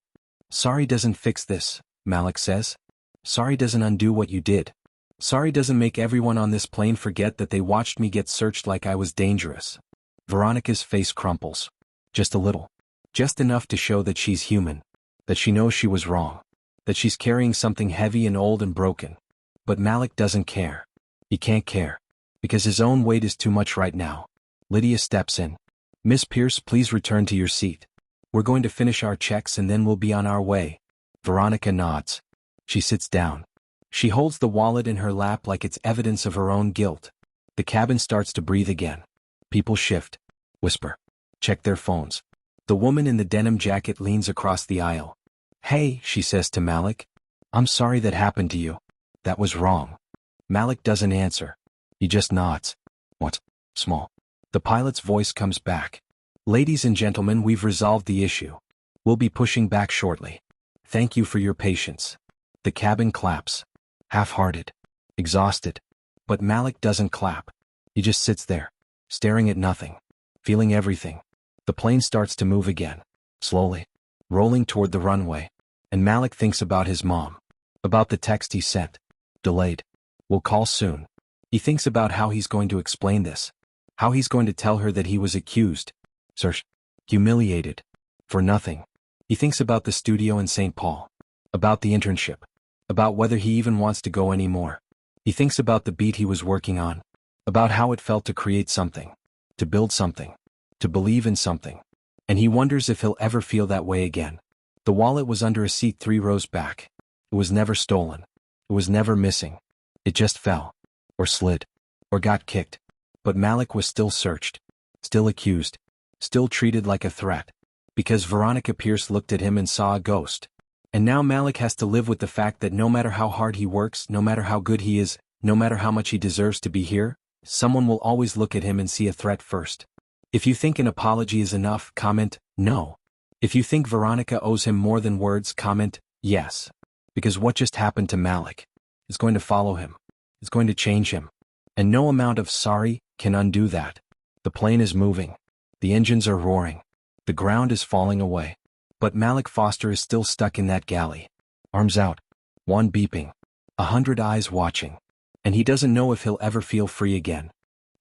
Sorry doesn't fix this, Malik says. Sorry doesn't undo what you did. Sorry doesn't make everyone on this plane forget that they watched me get searched like I was dangerous. Veronica's face crumples. Just a little. Just enough to show that she's human. That she knows she was wrong. That she's carrying something heavy and old and broken. But Malik doesn't care. He can't care. Because his own weight is too much right now. Lydia steps in. Miss Pierce, please return to your seat. We're going to finish our checks and then we'll be on our way. Veronica nods. She sits down. She holds the wallet in her lap like it's evidence of her own guilt. The cabin starts to breathe again. People shift. Whisper. Check their phones. The woman in the denim jacket leans across the aisle. Hey, she says to Malik. I'm sorry that happened to you. That was wrong. Malik doesn't answer. He just nods. What? Small. The pilot's voice comes back. Ladies and gentlemen, we've resolved the issue. We'll be pushing back shortly. Thank you for your patience. The cabin claps. Half-hearted. Exhausted. But Malik doesn't clap. He just sits there, staring at nothing, feeling everything. The plane starts to move again, slowly, rolling toward the runway. And Malik thinks about his mom. About the text he sent. Delayed. Will call soon. He thinks about how he's going to explain this. How he's going to tell her that he was accused. Searched. Humiliated. For nothing. He thinks about the studio in St. Paul. About the internship. About whether he even wants to go anymore. He thinks about the beat he was working on. About how it felt to create something. To build something. To believe in something. And he wonders if he'll ever feel that way again. The wallet was under a seat 3 rows back. It was never stolen. It was never missing. It just fell. Or slid. Or got kicked. But Malik was still searched. Still accused. Still treated like a threat. Because Veronica Pierce looked at him and saw a ghost. And now Malik has to live with the fact that no matter how hard he works, no matter how good he is, no matter how much he deserves to be here, someone will always look at him and see a threat first. If you think an apology is enough, comment, no. If you think Veronica owes him more than words, comment, yes. Because what just happened to Malik is going to follow him. It's going to change him. And no amount of sorry can undo that. The plane is moving. The engines are roaring. The ground is falling away. But Malik Foster is still stuck in that galley. Arms out. One beeping. 100 eyes watching. And he doesn't know if he'll ever feel free again.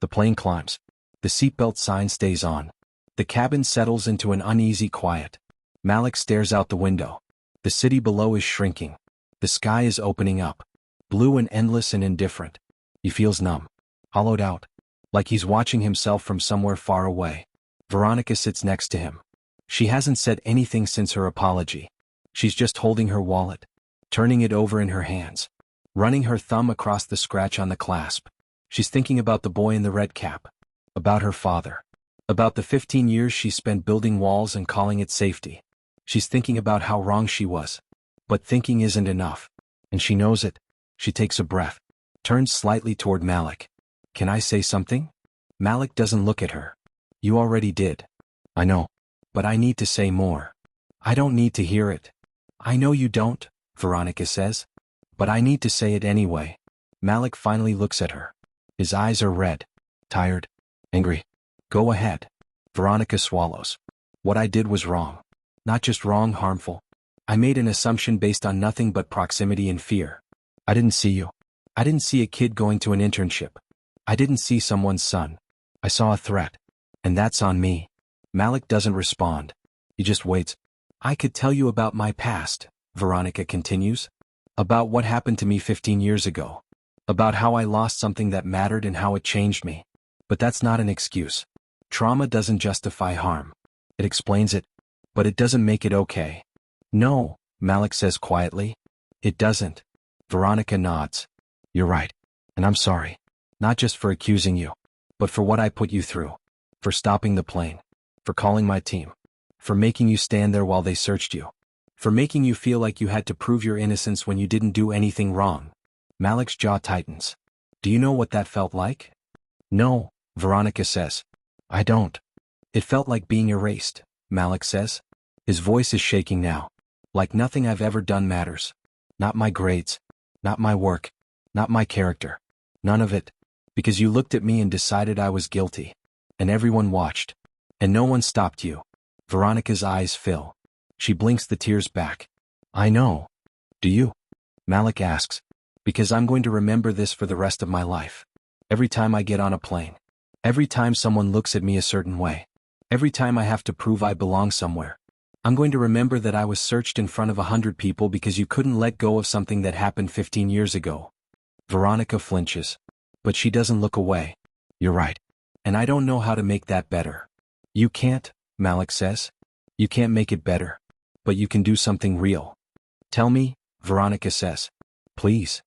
The plane climbs. The seatbelt sign stays on. The cabin settles into an uneasy quiet. Malik stares out the window. The city below is shrinking. The sky is opening up. Blue and endless and indifferent. He feels numb. Hollowed out. Like he's watching himself from somewhere far away. Veronica sits next to him. She hasn't said anything since her apology. She's just holding her wallet. Turning it over in her hands. Running her thumb across the scratch on the clasp. She's thinking about the boy in the red cap. About her father. About the 15 years she spent building walls and calling it safety. She's thinking about how wrong she was. But thinking isn't enough. And she knows it. She takes a breath. Turns slightly toward Malik. Can I say something? Malik doesn't look at her. You already did. I know. But I need to say more. I don't need to hear it. I know you don't, Veronica says. But I need to say it anyway. Malik finally looks at her. His eyes are red. Tired. Angry. Go ahead. Veronica swallows. What I did was wrong. Not just wrong, harmful. I made an assumption based on nothing but proximity and fear. I didn't see you. I didn't see a kid going to an internship. I didn't see someone's son. I saw a threat. And that's on me. Malik doesn't respond. He just waits. I could tell you about my past, Veronica continues. About what happened to me 15 years ago. About how I lost something that mattered and how it changed me. But that's not an excuse. Trauma doesn't justify harm. It explains it. But it doesn't make it okay. No, Malik says quietly. It doesn't. Veronica nods. You're right. And I'm sorry. Not just for accusing you. But for what I put you through. For stopping the plane. For calling my team. For making you stand there while they searched you. For making you feel like you had to prove your innocence when you didn't do anything wrong. Malik's jaw tightens. Do you know what that felt like? No, Veronica says. I don't. It felt like being erased, Malik says. His voice is shaking now. Like nothing I've ever done matters. Not my grades. Not my work. Not my character. None of it. Because you looked at me and decided I was guilty. And everyone watched. And no one stopped you. Veronica's eyes fill. She blinks the tears back. I know. Do you? Malik asks. Because I'm going to remember this for the rest of my life. Every time I get on a plane. Every time someone looks at me a certain way. Every time I have to prove I belong somewhere. I'm going to remember that I was searched in front of 100 people because you couldn't let go of something that happened 15 years ago. Veronica flinches. But she doesn't look away. You're right. And I don't know how to make that better. You can't, Malik says. You can't make it better. But you can do something real. Tell me, Veronica says. Please.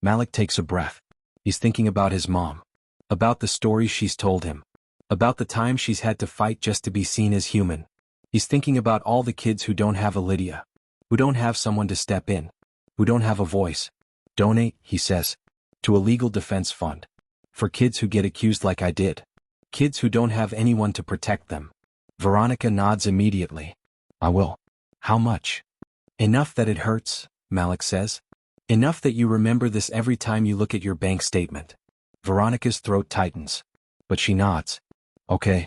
Malik takes a breath. He's thinking about his mom. About the stories she's told him. About the time she's had to fight just to be seen as human. He's thinking about all the kids who don't have a Lydia. Who don't have someone to step in. Who don't have a voice. Donate, he says. To a legal defense fund. For kids who get accused like I did. Kids who don't have anyone to protect them. Veronica nods immediately. I will. How much? Enough that it hurts, Malik says. Enough that you remember this every time you look at your bank statement. Veronica's throat tightens. But she nods. Okay.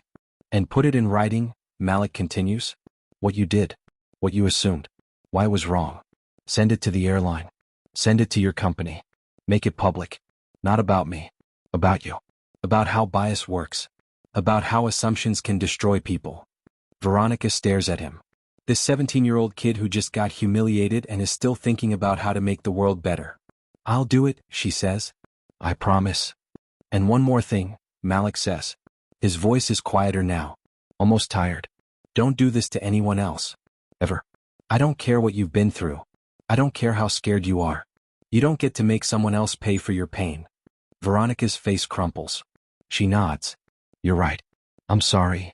And put it in writing, Malik continues. What you did. What you assumed. Why it was wrong. Send it to the airline. Send it to your company. Make it public. Not about me. About you. About how bias works. About how assumptions can destroy people. Veronica stares at him. This 17-year-old kid who just got humiliated and is still thinking about how to make the world better. I'll do it, she says. I promise. And one more thing, Malik says. His voice is quieter now. Almost tired. Don't do this to anyone else. Ever. I don't care what you've been through. I don't care how scared you are. You don't get to make someone else pay for your pain. Veronica's face crumples. She nods. You're right. I'm sorry.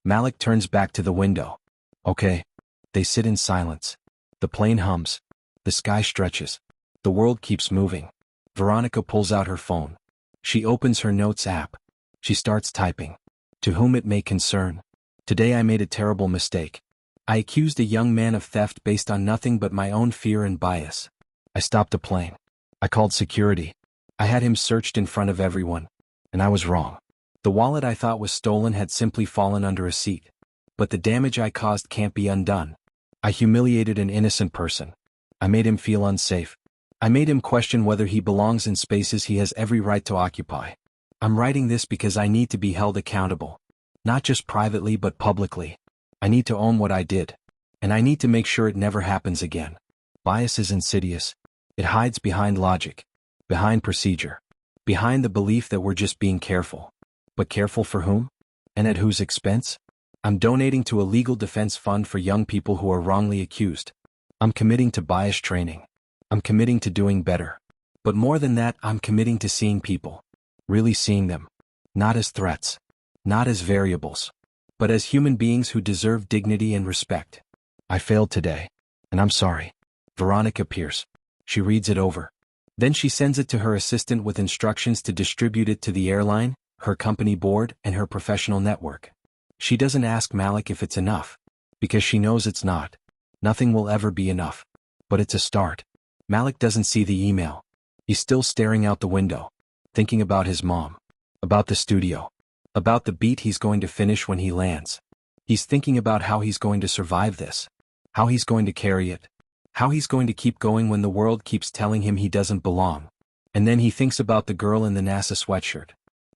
Malik turns back to the window. Okay. They sit in silence. The plane hums. The sky stretches. The world keeps moving. Veronica pulls out her phone. She opens her notes app. She starts typing. To whom it may concern. Today I made a terrible mistake. I accused a young man of theft based on nothing but my own fear and bias. I stopped a plane. I called security. I had him searched in front of everyone. And I was wrong. The wallet I thought was stolen had simply fallen under a seat. But the damage I caused can't be undone. I humiliated an innocent person. I made him feel unsafe. I made him question whether he belongs in spaces he has every right to occupy. I'm writing this because I need to be held accountable. Not just privately but publicly. I need to own what I did. And I need to make sure it never happens again. Bias is insidious. It hides behind logic. Behind procedure. Behind the belief that we're just being careful. But careful for whom? And at whose expense? I'm donating to a legal defense fund for young people who are wrongly accused. I'm committing to bias training. I'm committing to doing better. But more than that, I'm committing to seeing people. Really seeing them. Not as threats. Not as variables, but as human beings who deserve dignity and respect. I failed today, and I'm sorry. Veronica appears. She reads it over. Then she sends it to her assistant with instructions to distribute it to the airline, her company board, and her professional network. She doesn't ask Malik if it's enough, because she knows it's not. Nothing will ever be enough. But it's a start. Malik doesn't see the email. He's still staring out the window, thinking about his mom, about the studio, about the beat he's going to finish when he lands. He's thinking about how he's going to survive this, how he's going to carry it, how he's going to keep going when the world keeps telling him he doesn't belong. And then he thinks about the girl in the NASA sweatshirt,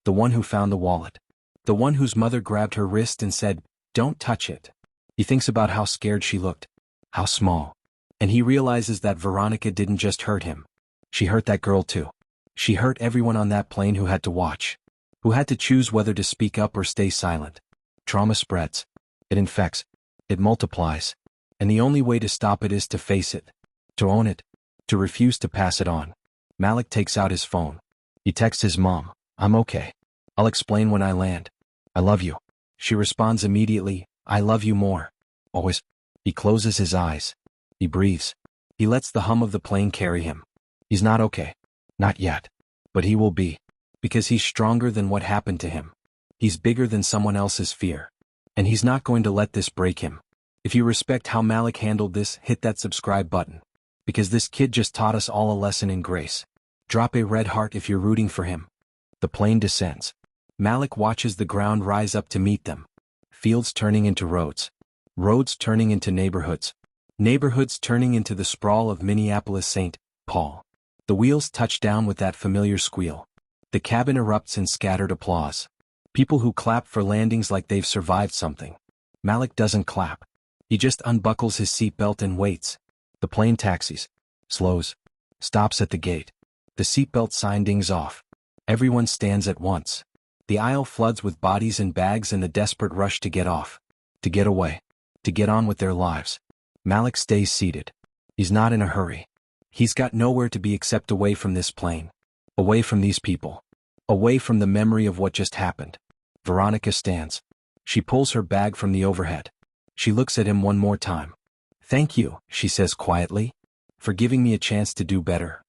the one who found the wallet, the one whose mother grabbed her wrist and said, "Don't touch it." He thinks about how scared she looked, how small. And he realizes that Veronica didn't just hurt him. She hurt that girl too. She hurt everyone on that plane who had to watch, who had to choose whether to speak up or stay silent. Trauma spreads. It infects. It multiplies. And the only way to stop it is to face it, to own it, to refuse to pass it on. Malik takes out his phone. He texts his mom, "I'm okay. I'll explain when I land. I love you." She responds immediately, "I love you more. Always." He closes his eyes. He breathes. He lets the hum of the plane carry him. He's not okay. Not yet. But he will be. Because he's stronger than what happened to him. He's bigger than someone else's fear. And he's not going to let this break him. If you respect how Malik handled this, hit that subscribe button. Because this kid just taught us all a lesson in grace. Drop a red heart if you're rooting for him. The plane descends. Malik watches the ground rise up to meet them. Fields turning into roads. Roads turning into neighborhoods. Neighborhoods turning into the sprawl of Minneapolis-St. Paul. The wheels touch down with that familiar squeal. The cabin erupts in scattered applause. People who clap for landings like they've survived something. Malik doesn't clap. He just unbuckles his seatbelt and waits. The plane taxis. Slows. Stops at the gate. The seatbelt sign dings off. Everyone stands at once. The aisle floods with bodies and bags and the desperate rush to get off. To get away. To get on with their lives. Malik stays seated. He's not in a hurry. He's got nowhere to be except away from this plane. Away from these people. Away from the memory of what just happened. Veronica stands. She pulls her bag from the overhead. She looks at him one more time. "Thank you," she says quietly, "for giving me a chance to do better."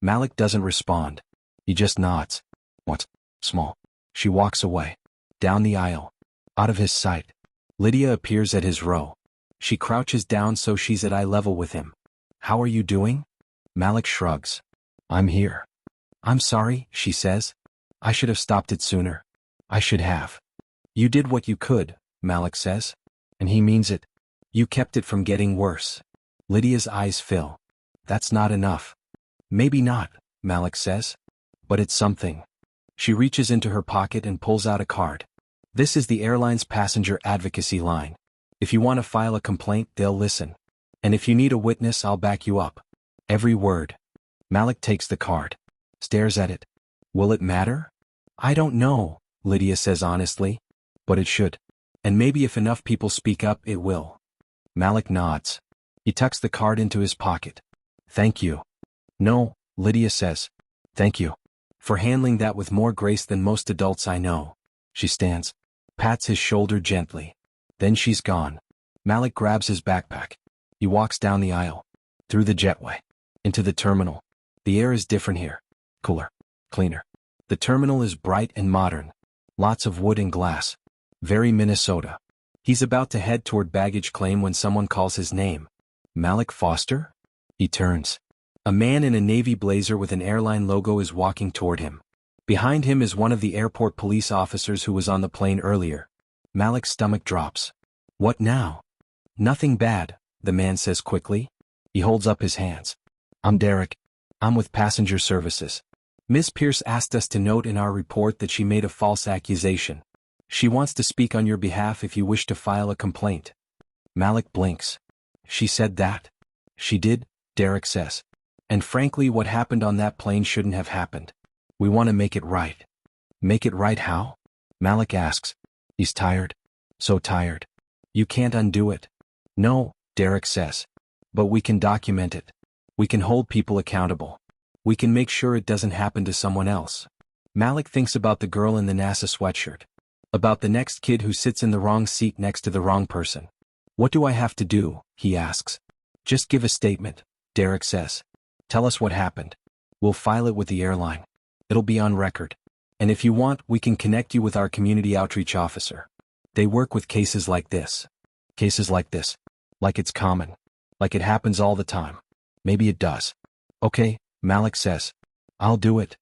Malik doesn't respond. He just nods. "What's small?" She walks away. Down the aisle. Out of his sight. Lydia appears at his row. She crouches down so she's at eye level with him. "How are you doing?" Malik shrugs. "I'm here." "I'm sorry," she says. "I should have stopped it sooner. I should have." "You did what you could," Malik says. And he means it. "You kept it from getting worse." Lydia's eyes fill. "That's not enough." "Maybe not," Malik says. "But it's something." She reaches into her pocket and pulls out a card. "This is the airline's passenger advocacy line. If you want to file a complaint, they'll listen. And if you need a witness, I'll back you up. Every word." Malik takes the card. Stares at it. "Will it matter?" "I don't know," Lydia says honestly. "But it should. And maybe if enough people speak up, it will." Malik nods. He tucks the card into his pocket. "Thank you." "No," Lydia says. "Thank you. For handling that with more grace than most adults I know." She stands. Pats his shoulder gently. Then she's gone. Malik grabs his backpack. He walks down the aisle. Through the jetway. Into the terminal. The air is different here. Cooler. Cleaner. The terminal is bright and modern. Lots of wood and glass. Very Minnesota. He's about to head toward baggage claim when someone calls his name. "Malik Foster?" He turns. A man in a navy blazer with an airline logo is walking toward him. Behind him is one of the airport police officers who was on the plane earlier. Malik's stomach drops. "What now?" "Nothing bad," the man says quickly. He holds up his hands. "I'm Derek. I'm with Passenger Services. Miss Pierce asked us to note in our report that she made a false accusation. She wants to speak on your behalf if you wish to file a complaint." Malik blinks. "She said that?" "She did," Derek says. "And frankly, what happened on that plane shouldn't have happened. We want to make it right." "Make it right how?" Malik asks. He's tired. So tired. "You can't undo it." "No," Derek says. "But we can document it. We can hold people accountable. We can make sure it doesn't happen to someone else." Malik thinks about the girl in the NASA sweatshirt. About the next kid who sits in the wrong seat next to the wrong person. What do I have to do? He asks. Just give a statement, Derek says. Tell us what happened. We'll file it with the airline. It'll be on record. And if you want, we can connect you with our community outreach officer. They work with cases like this. Cases like this. Like it's common. Like it happens all the time. Maybe it does. Okay, Malik says. I'll do it.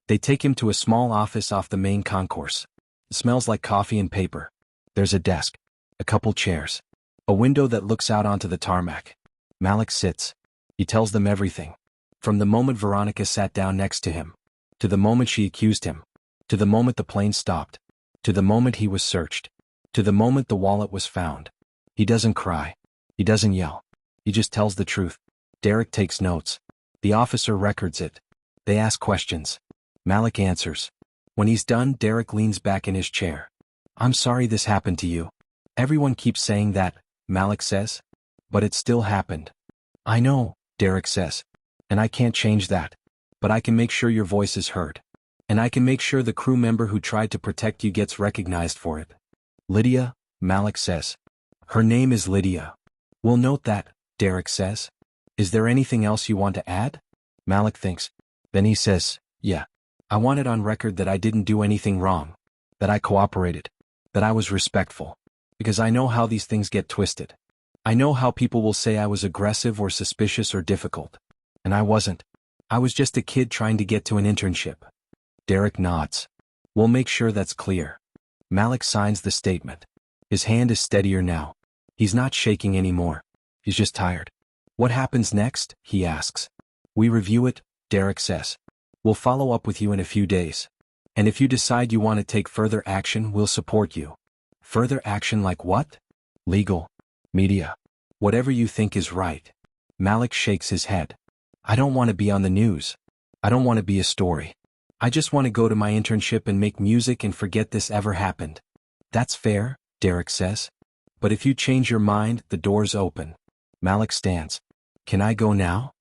They take him to a small office off the main concourse. It smells like coffee and paper. There's a desk. A couple chairs. A window that looks out onto the tarmac. Malik sits. He tells them everything. From the moment Veronica sat down next to him. To the moment she accused him. To the moment the plane stopped. To the moment he was searched. To the moment the wallet was found. He doesn't cry. He doesn't yell. He just tells the truth. Derek takes notes. The officer records it. They ask questions. Malik answers. When he's done, Derek leans back in his chair. I'm sorry this happened to you. Everyone keeps saying that, Malik says. But it still happened. I know, Derek says. And I can't change that. But I can make sure your voice is heard. And I can make sure the crew member who tried to protect you gets recognized for it. Lydia, Malik says. Her name is Lydia. We'll note that, Derek says. Is there anything else you want to add? Malik thinks. Then he says, yeah. I want it on record that I didn't do anything wrong. That I cooperated. That I was respectful. Because I know how these things get twisted. I know how people will say I was aggressive or suspicious or difficult. And I wasn't. I was just a kid trying to get to an internship. Derek nods. We'll make sure that's clear. Malik signs the statement. His hand is steadier now. He's not shaking anymore. He's just tired. What happens next? He asks. We review it, Derek says. We'll follow up with you in a few days. And if you decide you want to take further action, we'll support you. Further action like what? Legal. Media. Whatever you think is right. Malik shakes his head. I don't want to be on the news. I don't want to be a story. I just want to go to my internship and make music and forget this ever happened. That's fair, Derek says. But if you change your mind, the door's open. Malik stands. Can I go now?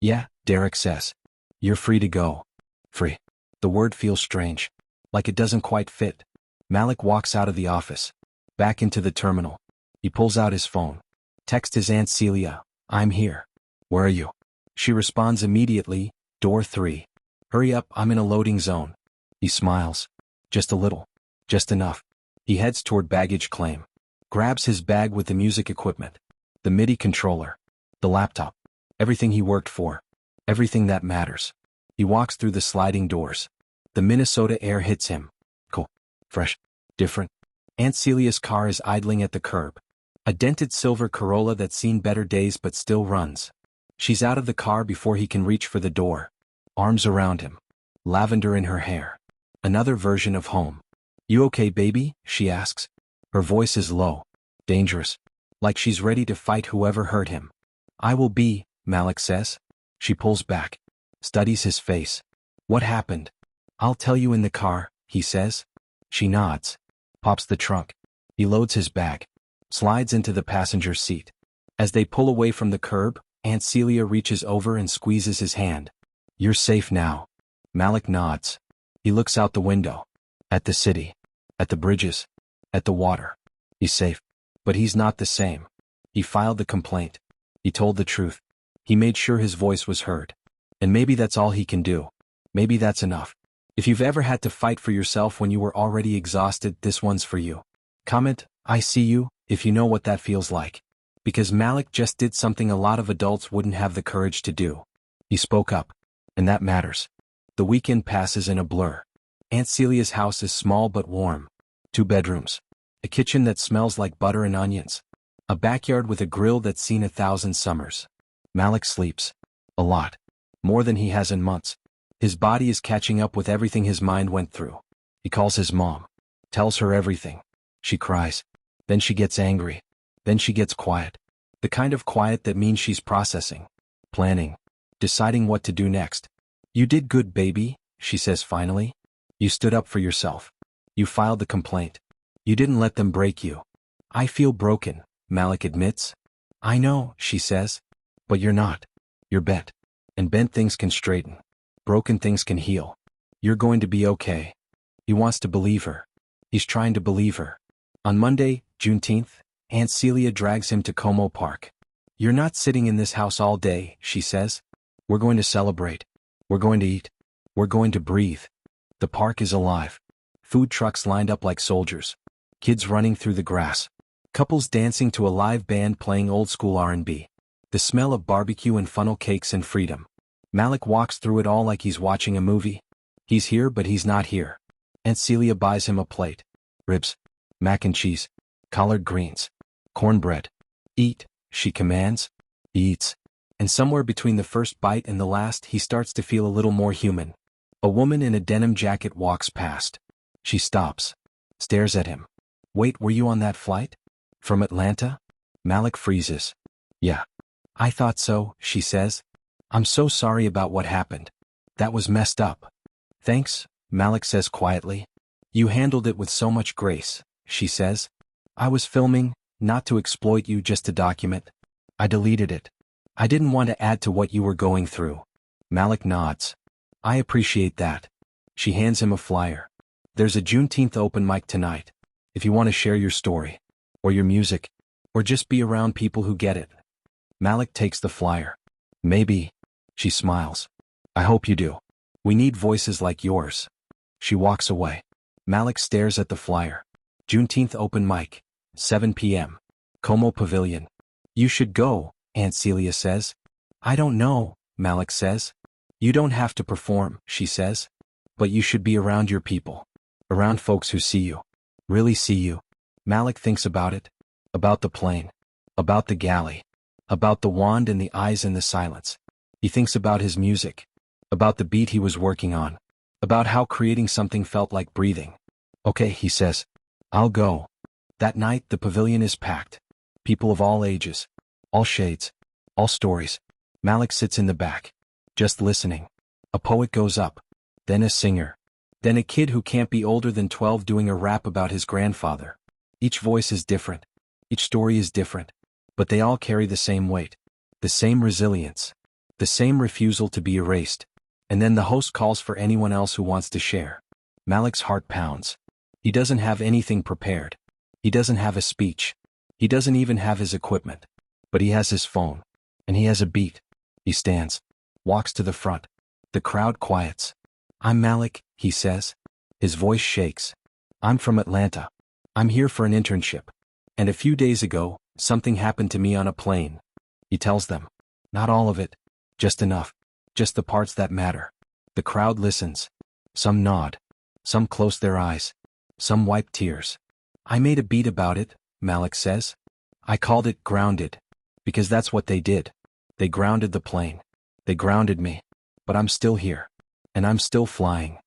Yeah, Derek says. You're free to go. Free. The word feels strange. Like it doesn't quite fit. Malik walks out of the office. Back into the terminal. He pulls out his phone. Text his Aunt Celia. I'm here. Where are you? She responds immediately. Door 3. Hurry up, I'm in a loading zone. He smiles. Just a little. Just enough. He heads toward baggage claim. Grabs his bag with the music equipment. The MIDI controller. The laptop. Everything he worked for. Everything that matters. He walks through the sliding doors. The Minnesota air hits him. Cool. Fresh. Different. Aunt Celia's car is idling at the curb. A dented silver Corolla that's seen better days but still runs. She's out of the car before he can reach for the door. Arms around him. Lavender in her hair. Another version of home. You okay, baby? She asks. Her voice is low. Dangerous. Like she's ready to fight whoever hurt him. I will be, Malik says. She pulls back. Studies his face. What happened? I'll tell you in the car, he says. She nods. Pops the trunk. He loads his bag. Slides into the passenger seat. As they pull away from the curb, Aunt Celia reaches over and squeezes his hand. You're safe now. Malik nods. He looks out the window. At the city. At the bridges. At the water. He's safe. But he's not the same. He filed the complaint. He told the truth. He made sure his voice was heard. And maybe that's all he can do. Maybe that's enough. If you've ever had to fight for yourself when you were already exhausted, this one's for you. Comment, I see you, if you know what that feels like. Because Malik just did something a lot of adults wouldn't have the courage to do. He spoke up. And that matters. The weekend passes in a blur. Aunt Celia's house is small but warm. 2 bedrooms. A kitchen that smells like butter and onions. A backyard with a grill that's seen 1,000 summers. Malik sleeps. A lot. More than he has in months. His body is catching up with everything his mind went through. He calls his mom. Tells her everything. She cries. Then she gets angry. Then she gets quiet. The kind of quiet that means she's processing. Planning. Deciding what to do next. You did good, baby, she says finally. You stood up for yourself. You filed the complaint. You didn't let them break you. I feel broken, Malik admits. I know, she says. But you're not. You're bent. And bent things can straighten. Broken things can heal. You're going to be okay. He wants to believe her. He's trying to believe her. On Monday, Juneteenth, Aunt Celia drags him to Como Park. "You're not sitting in this house all day," she says. "We're going to celebrate. We're going to eat. We're going to breathe." The park is alive. Food trucks lined up like soldiers. Kids running through the grass. Couples dancing to a live band playing old-school R&B. The smell of barbecue and funnel cakes and freedom. Malik walks through it all like he's watching a movie. He's here but he's not here. Aunt Celia buys him a plate. Ribs. Mac and cheese. Collard greens. Cornbread. "Eat," she commands. He eats. And somewhere between the first bite and the last he starts to feel a little more human. A woman in a denim jacket walks past. She stops. Stares at him. "Wait, were you on that flight? From Atlanta?" Malik freezes. "Yeah. I thought so," she says. "I'm so sorry about what happened. That was messed up." "Thanks," Malik says quietly. "You handled it with so much grace," she says. "I was filming, not to exploit you, just to document. I deleted it. I didn't want to add to what you were going through." Malik nods. "I appreciate that." She hands him a flyer. "There's a Juneteenth open mic tonight. If you want to share your story, or your music, or just be around people who get it." Malik takes the flyer. "Maybe." She smiles. "I hope you do. We need voices like yours." She walks away. Malik stares at the flyer. Juneteenth open mic, 7 p.m. Como Pavilion. "You should go," Aunt Celia says. "I don't know," Malik says. "You don't have to perform," she says. "But you should be around your people. Around folks who see you. Really see you." Malik thinks about it. About the plane. About the galley. About the wand and the eyes and the silence. He thinks about his music. About the beat he was working on. About how creating something felt like breathing. "Okay," he says. "I'll go." That night the pavilion is packed. People of all ages. All shades. All stories. Malik sits in the back. Just listening. A poet goes up. Then a singer. Then a kid who can't be older than 12 doing a rap about his grandfather. Each voice is different. Each story is different. But they all carry the same weight. The same resilience. The same refusal to be erased. And then the host calls for anyone else who wants to share. Malik's heart pounds. He doesn't have anything prepared. He doesn't have a speech. He doesn't even have his equipment. But he has his phone. And he has a beat. He stands. Walks to the front. The crowd quiets. "I'm Malik," he says. His voice shakes. "I'm from Atlanta. I'm here for an internship. And a few days ago, something happened to me on a plane." He tells them. Not all of it. Just enough. Just the parts that matter. The crowd listens. Some nod. Some close their eyes. Some wipe tears. "I made a beat about it," Malik says. "I called it Grounded. Because that's what they did. They grounded the plane. They grounded me. But I'm still here. And I'm still flying."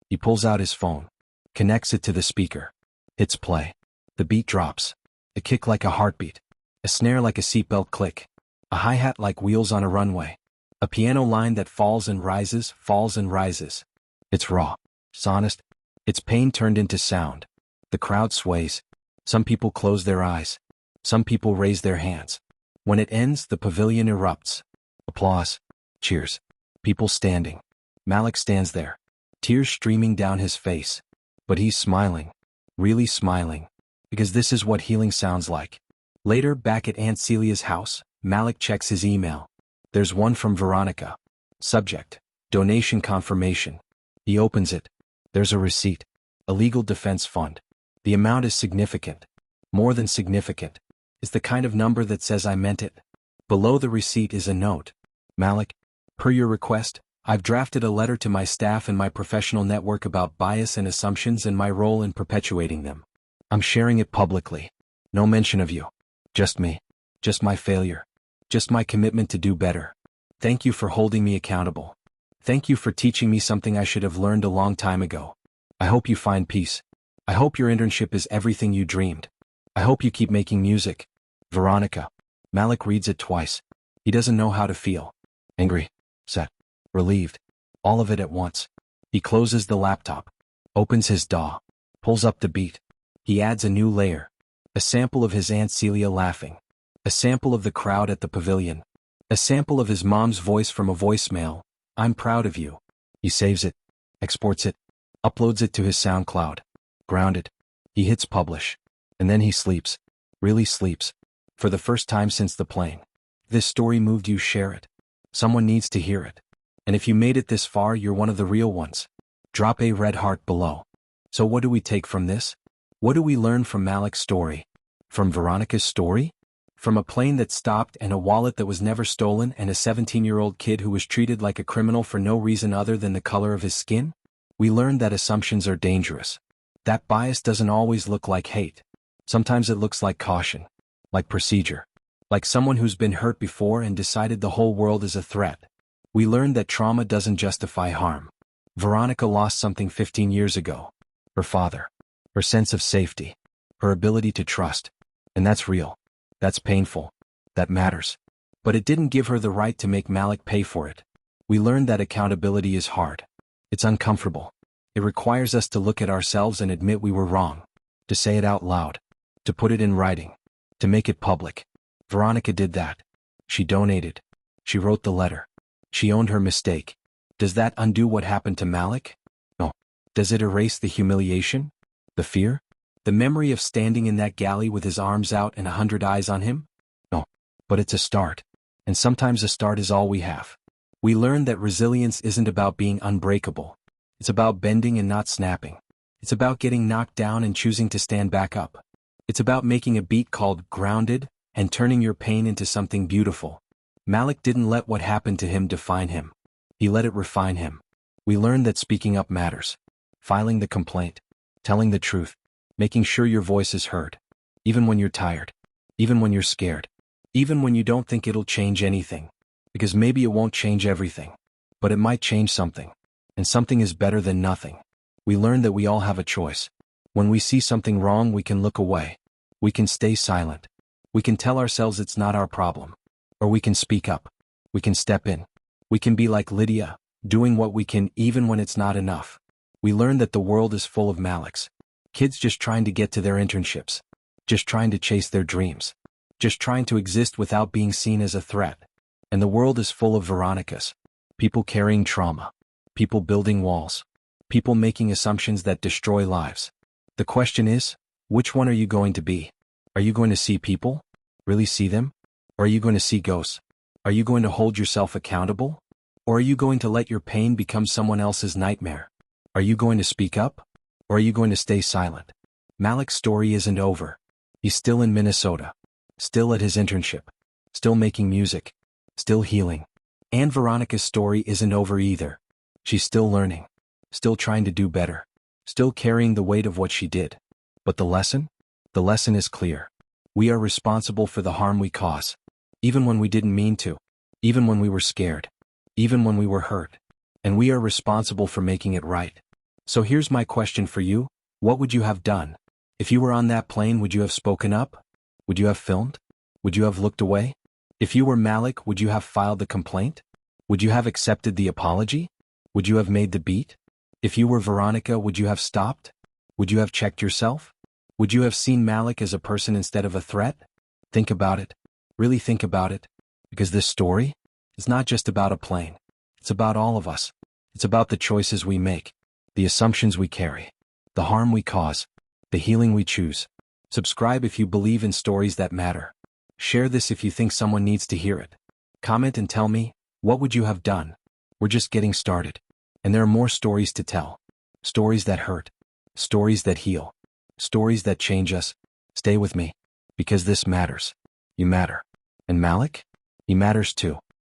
He pulls out his phone. Connects it to the speaker. Hits play. The beat drops. A kick like a heartbeat. A snare like a seatbelt click. A hi-hat like wheels on a runway. A piano line that falls and rises, falls and rises. It's raw. It's honest. It's pain turned into sound. The crowd sways. Some people close their eyes. Some people raise their hands. When it ends, the pavilion erupts. Applause. Cheers. People standing. Malik stands there. Tears streaming down his face. But he's smiling. Really smiling. Because this is what healing sounds like. Later, back at Aunt Celia's house, Malik checks his email. There's one from Veronica. Subject: donation confirmation. He opens it. There's a receipt. A legal defense fund. The amount is significant. More than significant. It's the kind of number that says I meant it. Below the receipt is a note. "Malik, per your request, I've drafted a letter to my staff and my professional network about bias and assumptions and my role in perpetuating them. I'm sharing it publicly. No mention of you. Just me. Just my failure. Just my commitment to do better. Thank you for holding me accountable. Thank you for teaching me something I should have learned a long time ago. I hope you find peace. I hope your internship is everything you dreamed. I hope you keep making music. Veronica." Malik reads it twice. He doesn't know how to feel. Angry. Sad. Relieved. All of it at once. He closes the laptop. Opens his DAW. Pulls up the beat. He adds a new layer. A sample of his Aunt Celia laughing. A sample of the crowd at the pavilion. A sample of his mom's voice from a voicemail. "I'm proud of you." He saves it. Exports it. Uploads it to his SoundCloud. Grounded. He hits publish. And then he sleeps. Really sleeps. For the first time since the plane. This story moved you, share it. Someone needs to hear it. And if you made it this far, you're one of the real ones. Drop a red heart below. So what do we take from this? What do we learn from Malik's story? From Veronica's story? From a plane that stopped and a wallet that was never stolen and a 17-year-old kid who was treated like a criminal for no reason other than the color of his skin? We learned that assumptions are dangerous. That bias doesn't always look like hate. Sometimes it looks like caution. Like procedure. Like someone who's been hurt before and decided the whole world is a threat. We learned that trauma doesn't justify harm. Veronica lost something 15 years ago. Her father. Her sense of safety. Her ability to trust. And that's real. That's painful. That matters. But it didn't give her the right to make Malik pay for it. We learned that accountability is hard. It's uncomfortable. It requires us to look at ourselves and admit we were wrong. To say it out loud. To put it in writing. To make it public. Veronica did that. She donated. She wrote the letter. She owned her mistake. Does that undo what happened to Malik? No. Does it erase the humiliation? The fear? The memory of standing in that galley with his arms out and 100 eyes on him? No. But it's a start. And sometimes a start is all we have. We learned that resilience isn't about being unbreakable. It's about bending and not snapping. It's about getting knocked down and choosing to stand back up. It's about making a beat called grounded and turning your pain into something beautiful. Malik didn't let what happened to him define him. He let it refine him. We learned that speaking up matters. Filing the complaint. Telling the truth. Making sure your voice is heard. Even when you're tired. Even when you're scared. Even when you don't think it'll change anything. Because maybe it won't change everything. But it might change something. And something is better than nothing. We learned that we all have a choice. When we see something wrong, we can look away. We can stay silent. We can tell ourselves it's not our problem. Or we can speak up. We can step in. We can be like Lydia, doing what we can even when it's not enough. We learned that the world is full of Maliks. Kids just trying to get to their internships. Just trying to chase their dreams. Just trying to exist without being seen as a threat. And the world is full of Veronicas. People carrying trauma. People building walls. People making assumptions that destroy lives. The question is, which one are you going to be? Are you going to see people? Really see them? Or are you going to see ghosts? Are you going to hold yourself accountable? Or are you going to let your pain become someone else's nightmare? Are you going to speak up? Or are you going to stay silent? Malik's story isn't over. He's still in Minnesota. Still at his internship. Still making music. Still healing. And Veronica's story isn't over either. She's still learning. Still trying to do better. Still carrying the weight of what she did. But the lesson? The lesson is clear. We are responsible for the harm we cause. Even when we didn't mean to. Even when we were scared. Even when we were hurt. And we are responsible for making it right. So here's my question for you. What would you have done? If you were on that plane, would you have spoken up? Would you have filmed? Would you have looked away? If you were Malik, would you have filed the complaint? Would you have accepted the apology? Would you have made the beat? If you were Veronica, would you have stopped? Would you have checked yourself? Would you have seen Malik as a person instead of a threat? Think about it. Really think about it. Because this story is not just about a plane. It's about all of us. It's about the choices we make, the assumptions we carry, the harm we cause, the healing we choose. Subscribe if you believe in stories that matter. Share this if you think someone needs to hear it. Comment and tell me, what would you have done? We're just getting started. And there are more stories to tell. Stories that hurt. Stories that heal. Stories that change us. Stay with me. Because this matters. You matter. And Malik? He matters too.